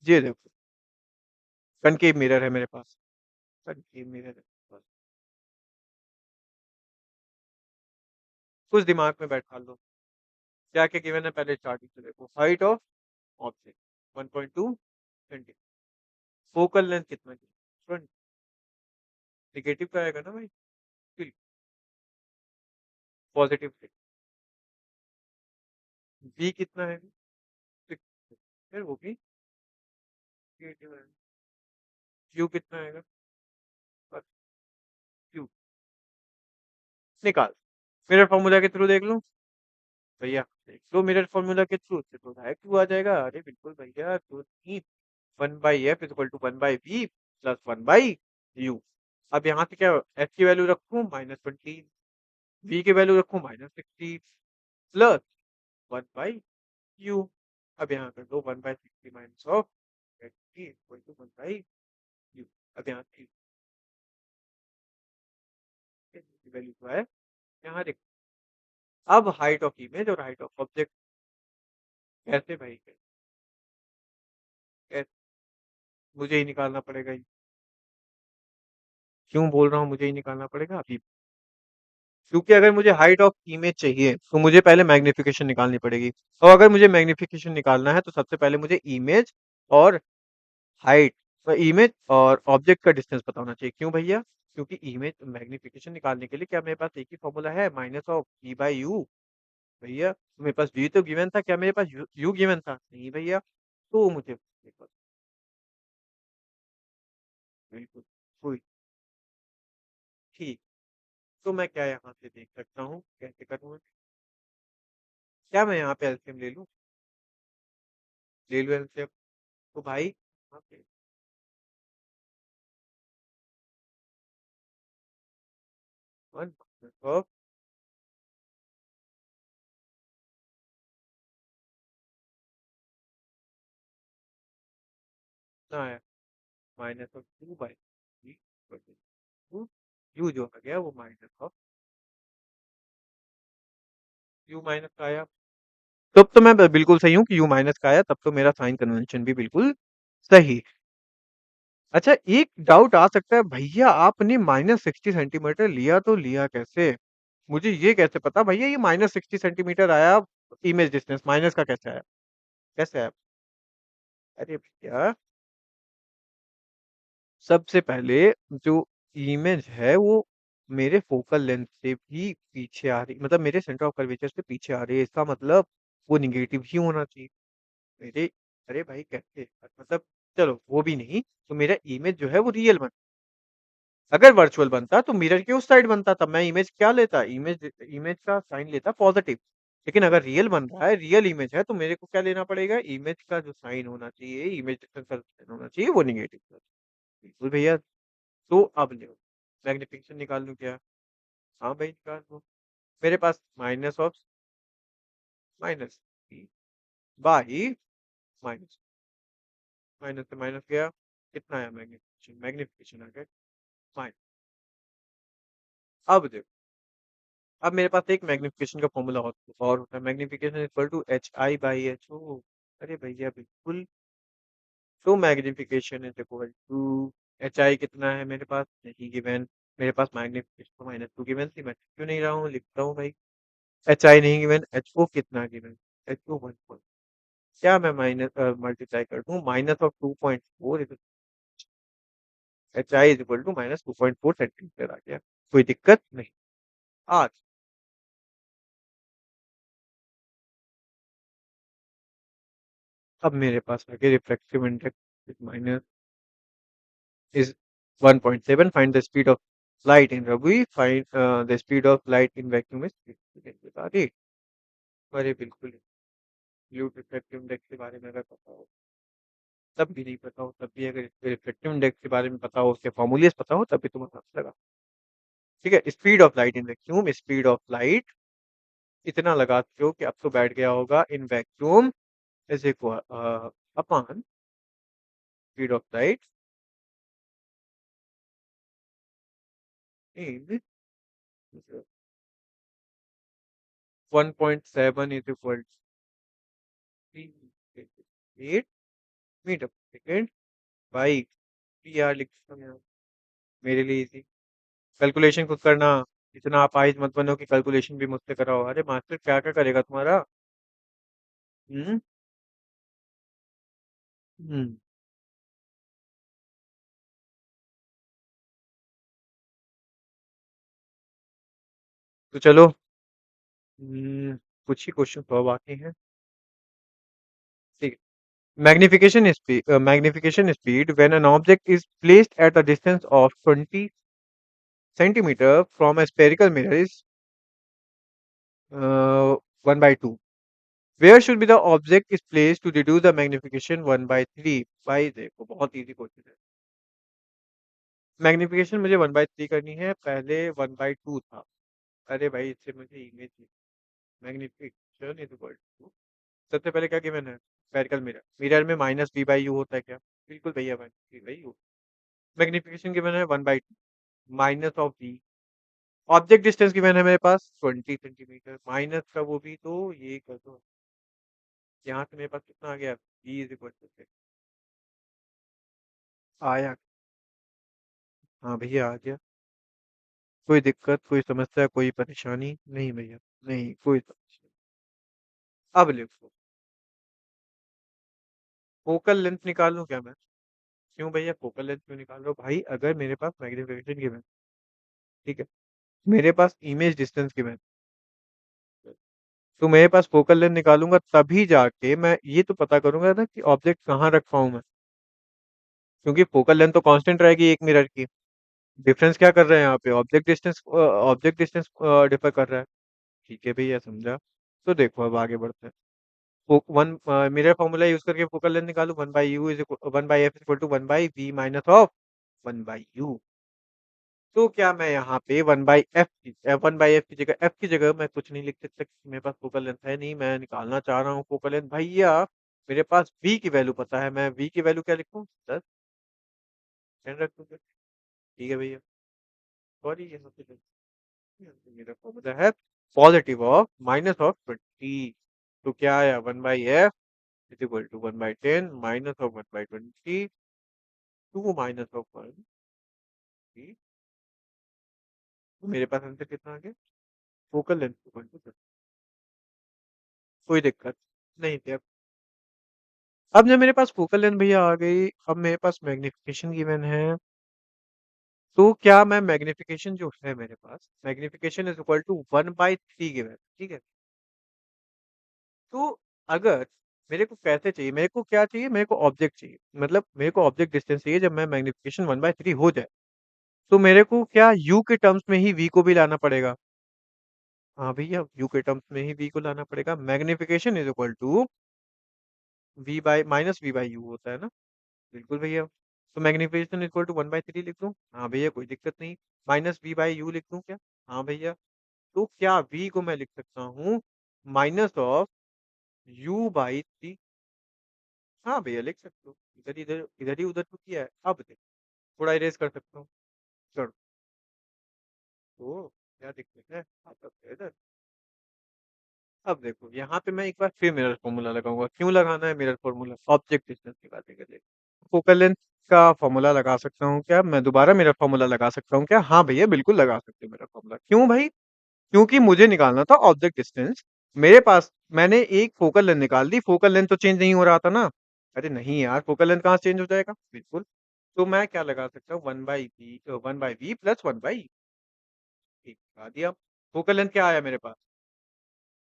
ये देखो, कनकेव मिरर है मेरे पास, कनकेव मिरर है मेरे पास। कुछ दिमाग में बैठा लो, क्या क्या गिवन है पहले स्टार्टिंग से देखो। Height of object 1.2 centimetre, focal length कितना है, फ्रंट, निगेटिव का आएगा ना भाई, पॉजिटिव से, बी कितना है, 6, फिर वो भी नेगेटिव है। क्यू कितना आएगा, क्यू निकाल, मिरर फॉर्मूला के थ्रू देख लो भैया, देख लो मिरर फॉर्मूला के थ्रू से तो डायरेक्ट क्यू आ जाएगा। अरे बिल्कुल भैया, तो नहीं, 1/f is equal to 1/v plus 1/u। अब यहाँ से क्या, एफ की वैल्यू रखूँ -20, वी की वैल्यू रखूँ -60 प्लस 1/u। अब यहाँ कर दो 1/60 minus of 20 equal to 1/u। अब यहाँ से वैल्यू तो है, यहाँ देखो। अब हाइट ऑफ इमेज और हाइट ऑफ ऑब्जेक्ट कैसे भाई, कैसे, मुझे ही निकालना पड़ेगा ये। क्यों बोल रहा हूँ मुझे ही निकालना पड़ेगा अभी, क्योंकि अगर मुझे हाइट ऑफ इमेज चाहिए तो मुझे पहले मैग्निफिकेशन निकालनी पड़ेगी, और अगर मुझे मैग्निफिकेशन निकालना है तो सबसे पहले मुझे इमेज और हाइट, इमेज और ऑब्जेक्ट का डिस्टेंस पता होना चाहिए। क्यों भैया, क्योंकि इमेज मैग्निफिकेशन निकालने के लिए क्या मेरे पास एक ही फॉर्मूला है, -v/u। भैया तो मेरे पास v तो गिवन था, क्या मेरे पास u गिवन था, नहीं भैया, तो मुझे बिल्कुल बिल्कुल कोई, ठीक। तो मैं क्या यहाँ से देख सकता हूँ, कैसे करूँ, क्या मैं यहाँ पे एलसीएम ले लूँ, ले लूँ एलसीएम, तो भाई यहाँ पे 1 ऑफ, कितना आया, -2/3 यू जो आ गया वो माइनस ऑफ यू माइनस का आया। तब तो मैं बिल्कुल सही हूँ कि यू माइनस का आया, तब तो मेरा साइन कन्वेंशन भी बिल्कुल सही। अच्छा, एक डाउट आ सकता है भैया, आपने -60 सेंटीमीटर लिया तो लिया कैसे, मुझे ये कैसे पता भैया ये -60 सेंटीमीटर आया, इमेज डिस्टेंस माइनस का कैसे आया, कैसे आया? अरे भैया सबसे पहले जो इमेज है वो मेरे फोकल लेंथ से भी पीछे आ रही, मतलब मेरे सेंटर ऑफ कर्वेचर से पीछे आ रही है। इसका मतलब वो नेगेटिव ही होना चाहिए। मेरे अरे भाई कैसे? मतलब चलो वो भी नहीं, तो मेरा इमेज जो है वो रियल बन, अगर वर्चुअल बनता तो मिरर के उस साइड बनता, तब मैं इमेज क्या लेता? इमेज इमेज का साइन लेता पॉजिटिव। लेकिन अगर रियल बन रहा है, रियल इमेज है, तो मेरे को क्या लेना पड़ेगा? इमेज का जो साइन होना चाहिए, इमेज डिस्टेंस का साइन होना चाहिए, वो नेगेटिव। बिल्कुल भैया। तो अब लो, मैग्नीफिकेशन निकाल लूँ क्या? हाँ भाई निकाल लो। मेरे पास minus of minus by minus, minus से माइनस गया, कितना आया मैग्नीफिकेशन? मैग्नीफिकेशन आ गया माइनस। अब देखो, अब मेरे पास एक मैग्नीफिकेशन का फॉर्मूला और होता है, magnification equal to H I by H O. अरे भैया बिल्कुल। तो magnification is equal to H I कितना है मेरे पास? नहीं गिवन। मेरे पास मैग्नीफिकेशन माइनस टू गिवन थी, मैं क्यों नहीं रहा हूँ, लिखता हूँ भाई। एच आई नहीं गिवन, एच ओ कितना गिवन? एच ओ 1, क्या मैं माइनस मल्टीप्लाई कर दूं? Minus of 2.4, H I is equal to minus 2.4 centimetre आ गया। कोई दिक्कत नहीं। आज अब मेरे पास आगे refractive index minus is 1.7. Find the speed of light in Rabi. Find the speed of light in vacuum is 8. अरे बिल्कुल, फ्लूइड रिफ्रैक्टिव इंडेक्स के बारे में अगर पता हो, तब भी नहीं पता हो, तब भी अगर रिफ्रैक्टिव इंडेक्स के बारे में पता हो, उसके फॉर्मूलेस पता हो, तब भी तुम आंसर लगा। ठीक है, speed of light in vacuum, speed of light इतना लगाते हो कि अब तो बैठ गया होगा, in vacuum is equal upon speed of light in 1.7 is equal 8 metre पर सेकेंड बाई पी आर लिख सकता हूँ यहाँ, मेरे लिए इजी। कैलकुलेशन खुद करना, इतना आप आइज मत बनो कि कैलकुलेशन भी मुझसे कराओ। अरे मास्टर क्या क्या करेगा तुम्हारा? हम्म। हम्म। तो चलो, कुछ ही क्वेश्चन तो बाकी हैं। ठीक है, magnification speed when an object is placed at a distance of 20 centimetre from a spherical mirror is 1/2। Where should be the object is placed to reduce the magnification 1/3? भाई देखो बहुत इजी क्वेश्चन है। Magnification मुझे 1/3 करनी है, पहले 1/2 था। अरे भाई इससे मुझे image magnification is equal to, सबसे पहले क्या गिवन है? स्फेरिकल मिरर, मिरर में माइनस बी बाई यू होता है क्या? बिल्कुल भैया, भाई B by U. Magnification given है 1/2 minus of B. Object distance given है मेरे पास 20 सेंटीमीटर, माइनस का वो भी, तो ये कर दो। यहाँ से मेरे पास कितना आ गया? बी इज इक्वल टू आया। हाँ भैया आ गया। कोई दिक्कत, कोई समस्या, कोई परेशानी नहीं भैया, नहीं कोई समस्या। अब लिखो, फोकल लेंथ निकाल लूं क्या मैं? क्यों भैया फोकल लेंथ क्यों निकाल रहा हूँ भाई? अगर मेरे पास मैग्निफिकेशन गिवन, ठीक है, मेरे पास इमेज डिस्टेंस गिवन, तो मेरे पास फोकल लेंथ निकालूंगा, तभी जाके मैं ये तो पता करूंगा ना कि ऑब्जेक्ट कहाँ रखा हूं मैं, क्योंकि फोकल लेंथ तो कांस्टेंट रहेगी एक मिरर की। डिफरेंस क्या कर रहे हैं यहाँ पे? ऑब्जेक्ट डिस्टेंस डिफर कर रहा है। ठीक है भैया समझा। तो देखो अब आगे बढ़ते हैं। मिरर फॉर्मूला यूज करके फोकल लेंथ निकालू, 1/u, 1/f is equal to 1/v minus of 1/u। तो क्या मैं यहाँ पे 1/f की जगह मैं कुछ नहीं लिख सकता क्योंकि मेरे पास फोकल लेंथ है नहीं, मैं निकालना चाह रहा हूँ फोकल लेंथ भैया। मेरे पास v की वैल्यू पता है, मैं v की वैल्यू क्या लिखूँ? 10 रख दूंगा। ठीक है भैया, सॉरी यहाँ पे मेरा फॉर्मूला है पॉजिटिव ऑफ माइनस ऑफ 20। तो क्या आया? 1/f is equal to 1/10 minus of 1/20, 2 minus of 1। तो मेरे पास आंसर कितना आ गया? फोकल लेंथ इक्वल टू, कोई दिक्कत नहीं थी। अब जब मेरे पास फोकल लेंथ भैया आ गई, अब मेरे पास मैग्निफिकेशन गिवन है, तो क्या मैं मैग्नीफिकेशन जो है मेरे पास, magnification is equal to 1/3 given है, ठीक है? तो अगर मेरे को कैसे चाहिए, मेरे को क्या चाहिए, मेरे को ऑब्जेक्ट चाहिए। मतलब मेरे को ऑब्जेक्ट डिस्टेंस चाहिए जब मैं मैग्नीफिकेशन 1/3 हो जाए। तो मेरे को क्या यू के टर्म्स में ही वी को भी लाना पड़ेगा? हाँ भैया, यू के टर्म्स में ही वी को लाना पड़ेगा। Magnification is equal to V by minus V by U होता है ना? बिल्कुल भैया। तो मैग्नीफिकेशन इक्वल टू 1/3 लिख दूँ? हाँ भैया, कोई दिक्कत नहीं। माइनस वी बाय यू लिख दूँ क्या? हाँ भैया। तो क्या वी को मैं लिख सकता हूँ माइनस ऑफ यू बाई 3? हाँ भैया, लिख सकते हो। इधर ही उधर तो किया है। अब देखो, थोड़ा इरेज़ कर सकता हूँ। चलो, ओह! क्या दिक्कत है? आता तो है इधर। अब देखो, यहाँ पे मैं एक बार फिर मिरर फ़ॉर्मूला लगाऊँगा। क्यों लगाना है मिरर फ़ॉर्मूला? ऑब्जेक्ट डिस्टेंस की बातें कर रहे। फोकल लेंथ का फ़ॉर्मूला लगा सकता हूँ क्या? मैं दोबारा मिरर फ़ॉर्मूला लगा सकता हूँ क्या? हाँ भैया, बिल्कुल लगा सकते हो मिरर फ़ॉर्मूला। क्यों भाई? क्योंकि मुझे निकालना था ऑब्जेक्ट डिस्टेंस। मेरे पास मैंने एक फोकल लेंथ निकाल दी, फोकल लेंथ तो चेंज नहीं हो रहा था ना? अरे नहीं यार, फोकल लेंथ कहाँ से चेंज हो जाएगा? बिल्कुल। तो मैं क्या लगा सकता हूँ 1/v प्लस 1/e। ठीक, लगा दिया। फोकल लेंथ क्या आया मेरे पास?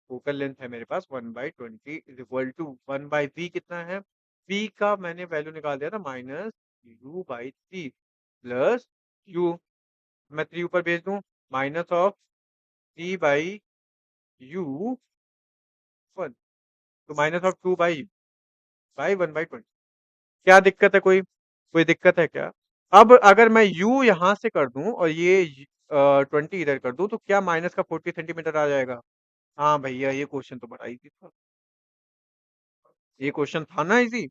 फोकल लेंथ है मेरे पास 1/20 इज़ इक्वल टू 1/v कितना है? v का मैंने वैल्यू निकाल दिया था माइनस u/3 प्लस u, मैं 3 ऊपर भेज दूँ, माइनस ऑफ 3/u1, तो माइनस ऑफ 2/1/20। क्या दिक्कत है कोई? कोई दिक्कत है क्या? अब अगर मैं u यहाँ से कर दूँ और ये 20 इधर कर दूँ, तो क्या माइनस का 40 सेंटीमीटर आ जाएगा? हाँ भैया, ये क्वेश्चन तो बड़ा ईज़ी था। ये क्वेश्चन था ना ईज़ी?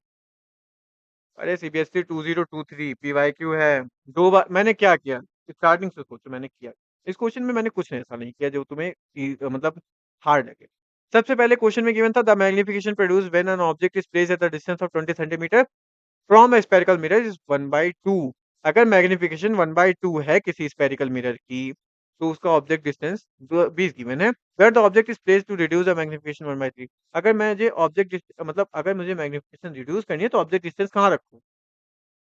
अरे सीबीएसई 2023 पीवाईक्यू है। 2 बार मैंने क्या किया? स्टार्टिंग से सोचो मैंने किया। इस क्वेश्चन में मैंने कुछ ऐसा नहीं किया जो तुम्हें मतलब हार्ड लगे। सबसे पहले क्वेश्चन में गिवन था the magnification produced when an object is placed at the distance of 20 centimetre from a spherical mirror is 1/2। अगर मैग्निफिकेशन 1/2 है किसी स्फेरिकल मिरर की, तो उसका ऑब्जेक्ट डिस्टेंस 20 गिवन है। Where the object is placed to reduce the magnification 1/3। अगर मुझे मतलब अगर मुझे मैग्निफिकेशन रिड्यूस करनी है तो ऑब्जेक्ट डिस्टेंस कहाँ रखूँ?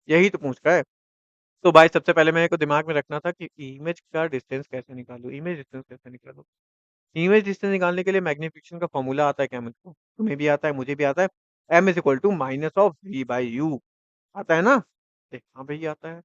यही तो पूछ रहा है। तो भाई सबसे पहले मेरे को दिमाग में रखना था कि इमेज का डिस्टेंस कैसे निकालूँ, इमेज डिस्टेंस कैसे निकालूँ? इमेज डिस्टेंस निकालने के लिए मैग्निफिकेशन का फ़ॉर्मूला आता है क्या मुझको? तुम्हें भी आता है, मुझे भी आता है। m is equal to minus of v by u आता है ना? हाँ भैया आता है।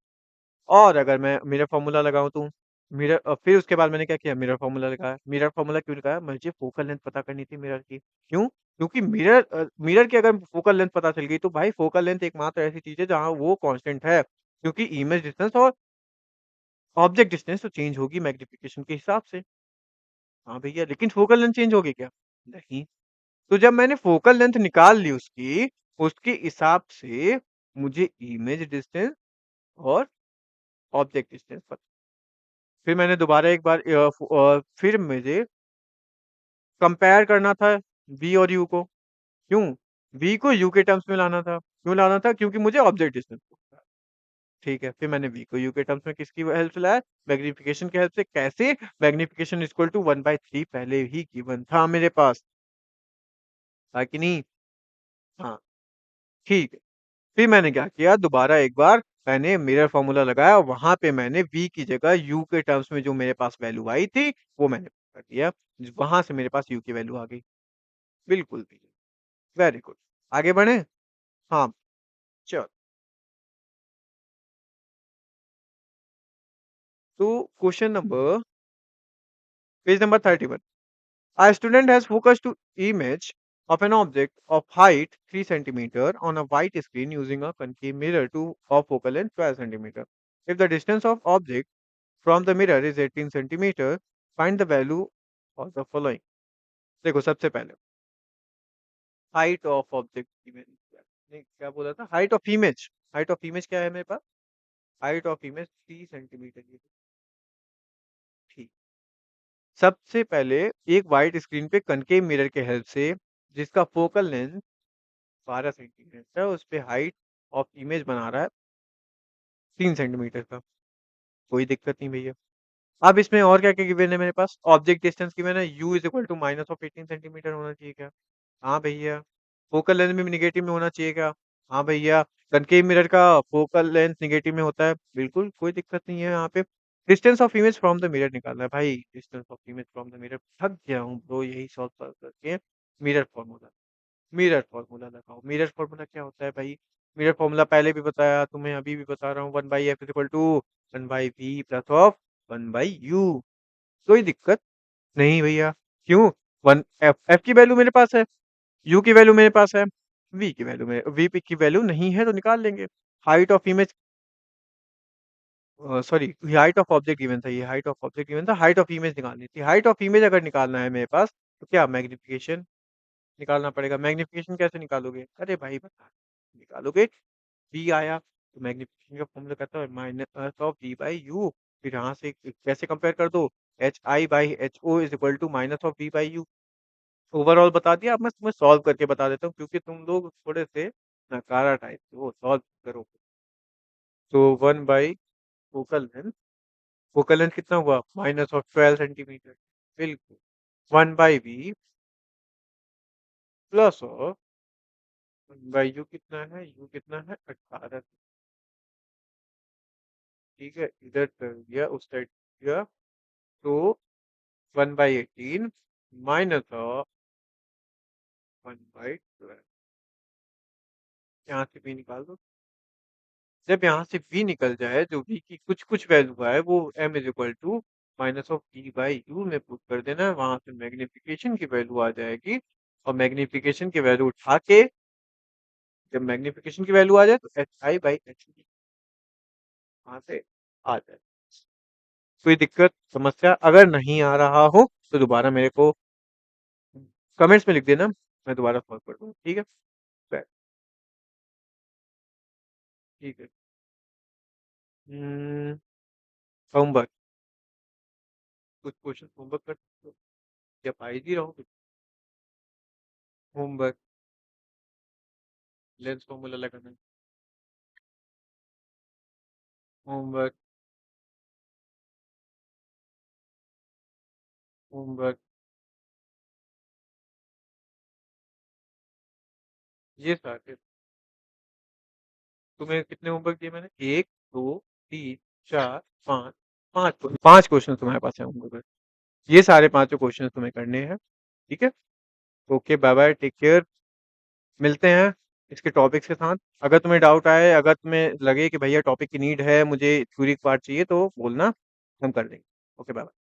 और अगर मैं मिरर फ़ॉर्मूला लगाऊँ तो फिर उसके बाद मैंने क्या किया मिरर फ़ॉर्मूला लगाया। मिरर फ़ॉर्मूला क्यों लगाया? मुझे फोकल लेंथ पता करनी थी मिरर की। क्यों? क्योंकि मिरर की अगर फोकल लेंथ पता चल गई तो भाई फोकल लेंथ एकमात्र ऐसी चीज़ है जहाँ वो कांस्टेंट है। क्योंकि इमेज डिस्टेंस और ऑब्जेक्ट डिस्टेंस तो चेंज होगी मैग्निफिकेशन के हिसाब से। हाँ भैया, लेकिन फोकल लेंथ चेंज होगी क्या? नहीं। तो जब मैंने फोकल लेंथ निकाल ली उसकी, उसके हिसाब से मुझे इमेज डिस्टेंस और ऑब्जेक्ट डिस्टेंस पता। फिर मैंने दोबारा एक बार फिर मुझे कंपेयर करना था v और u को। क्यों? v को u के टर्म्स में लाना था। क्यों लाना था? क्योंकि मुझे ऑब्जेक्ट डिस्टेंस पूछा है। ठीक है, फिर मैंने v को u के टर्म्स में किसकी हेल्प से लाया? मैग्निफिकेशन की हेल्प से। कैसे? मैग्निफिकेशन इज़ इक्वल टू 1/3 पहले ही गिवन था मेरे पास। था कि नहीं? हाँ, ठीक है। फिर मैंने क्या किया दोबारा एक बार मैंने मिरर फ़ॉर्मूला लगाया और वहाँ पे मैंने v की जगह u के टर्म्स में जो मेरे पास वैल्यू आई थी, वो मैंने कर दिया। वहाँ से मेरे पास u की वैल्यू आ गई। बिल्कुल भी, वेरी गुड। आगे बढ़ें? हाँ, चलो। तो question number page number 31। A student has focused to image of an object of height 3 centimeter on a white screen using a concave mirror to of focal length 12 centimeter. If the distance of object from the mirror is 18 centimeter, find the value of the following. देखो सबसे पहले height of object image नहीं क्या बोला था height of image क्या है मेरे पास हाइट ऑफ इमेज 3 सेंटीमीटर की ठीक सबसे पहले एक वाइट स्क्रीन पे कनकेव मिरर के हेल्प से जिसका फोकल लेंथ 12 सेंटीमीटर है उस पे हाइट ऑफ इमेज बना रहा है 3 सेंटीमीटर का कोई दिक्कत नहीं भैया अब इसमें और क्या क्या गिवन है मेरे पास ऑब्जेक्ट डिस्टेंस गिवन है u is equal to minus of 18 centimetre होना चाहिए क्या हाँ भैया फोकल लेंथ भी नेगेटिव में होना चाहिए क्या हाँ भैया, कनकेव मिरर का फोकल लेंथ नेगेटिव में होता है, बिल्कुल कोई दिक्कत नहीं है यहाँ पे। Distance of image from the mirror निकालना है भाई, distance of image from the mirror, थक गया हूँ ब्रो यही सॉल्व कर करके। मिरर फॉर्मूला, मिरर फॉर्मूला लगाओ। मिरर फॉर्मूला क्या होता है भाई? मिरर फॉर्मूला पहले भी बताया तुम्हें, अभी भी बता रहा हूँ, 1/f equal to 1/v plus of 1/u। कोई दिक्कत नहीं भैया। क्यों? वन एफ एफ की वैल्यू मेरे पास है, यू की वैल्यू मेरे पास है, वी की वैल्यू में वी पी की वैल्यू नहीं है तो निकाल लेंगे। Height of image, sorry, height of object given था, ये हाइट ऑफ ऑब्जेक्ट गिवन था, हाइट ऑफ इमेज निकालनी थी। हाइट ऑफ इमेज अगर निकालना है मेरे पास तो क्या मैग्निफिकेशन निकालना पड़ेगा। मैग्निफिकेशन कैसे निकालोगे? अरे भाई बता, निकालोगे, वी आया तो मैग्निफिकेशन का फॉर्मूला कहता है minus of V by U. फिर यहाँ से कैसे कंपेयर कर दो, H I by H O is equal to minus of V by U. Overall बता दिया। अब मैं तुम्हें सॉल्व करके बता देता हूँ क्योंकि तुम लोग थोड़े से नकारा टाइप के हो, सॉल्व करो। तो 1/, फोकल लेंथ कितना हुआ, -12 सेंटीमीटर, बिल्कुल। 1/v प्लस ऑफ 1/u कितना है, यू कितना है 18। ठीक है, इधर कर दिया उस साइड दिया, तो 1/18 माइनस ऑफ 1/12। यहाँ से भी निकाल दो। जब यहाँ से v निकल जाए, जो v की कुछ कुछ वैल्यू है वो m is equal to minus of v by U में पुट कर देना है, वहां से मैग्निफिकेशन की वैल्यू आ जाएगी। और मैग्निफिकेशन की वैल्यू उठा के, जब मैग्निफिकेशन की वैल्यू आ जाए तो H I by H D वहां से आ जाए। कोई दिक्कत समस्या अगर नहीं आ रहा हो तो दोबारा मेरे को कमेंट्स में लिख देना, मैं दोबारा सॉल्व कर दूंगा, ठीक है? Bye. ठीक है। होमवर्क, कुछ क्वेश्चन होमवर्क कर सकते हो या पाई ही रहो। होमवर्क, लेंस फॉर्मूला लगाना है। होमवर्क, होमवर्क, ये सारे। तुम्हें कितने होमवर्क दिए मैंने? एक, दो, तीन, चार, पाँच, पांच क्वेश्चन तुम्हारे पास है होमवर्क। ये सारे पांचों क्वेश्चन तुम्हें करने हैं, ठीक है? Okay, bye bye, take care. मिलते हैं इसके टॉपिक्स के साथ। अगर तुम्हें डाउट आए, अगर तुम्हें लगे कि भैया टॉपिक की नीड है, मुझे थ्योरी पार्ट चाहिए, तो बोलना, हम कर देंगे। Okay, bye bye.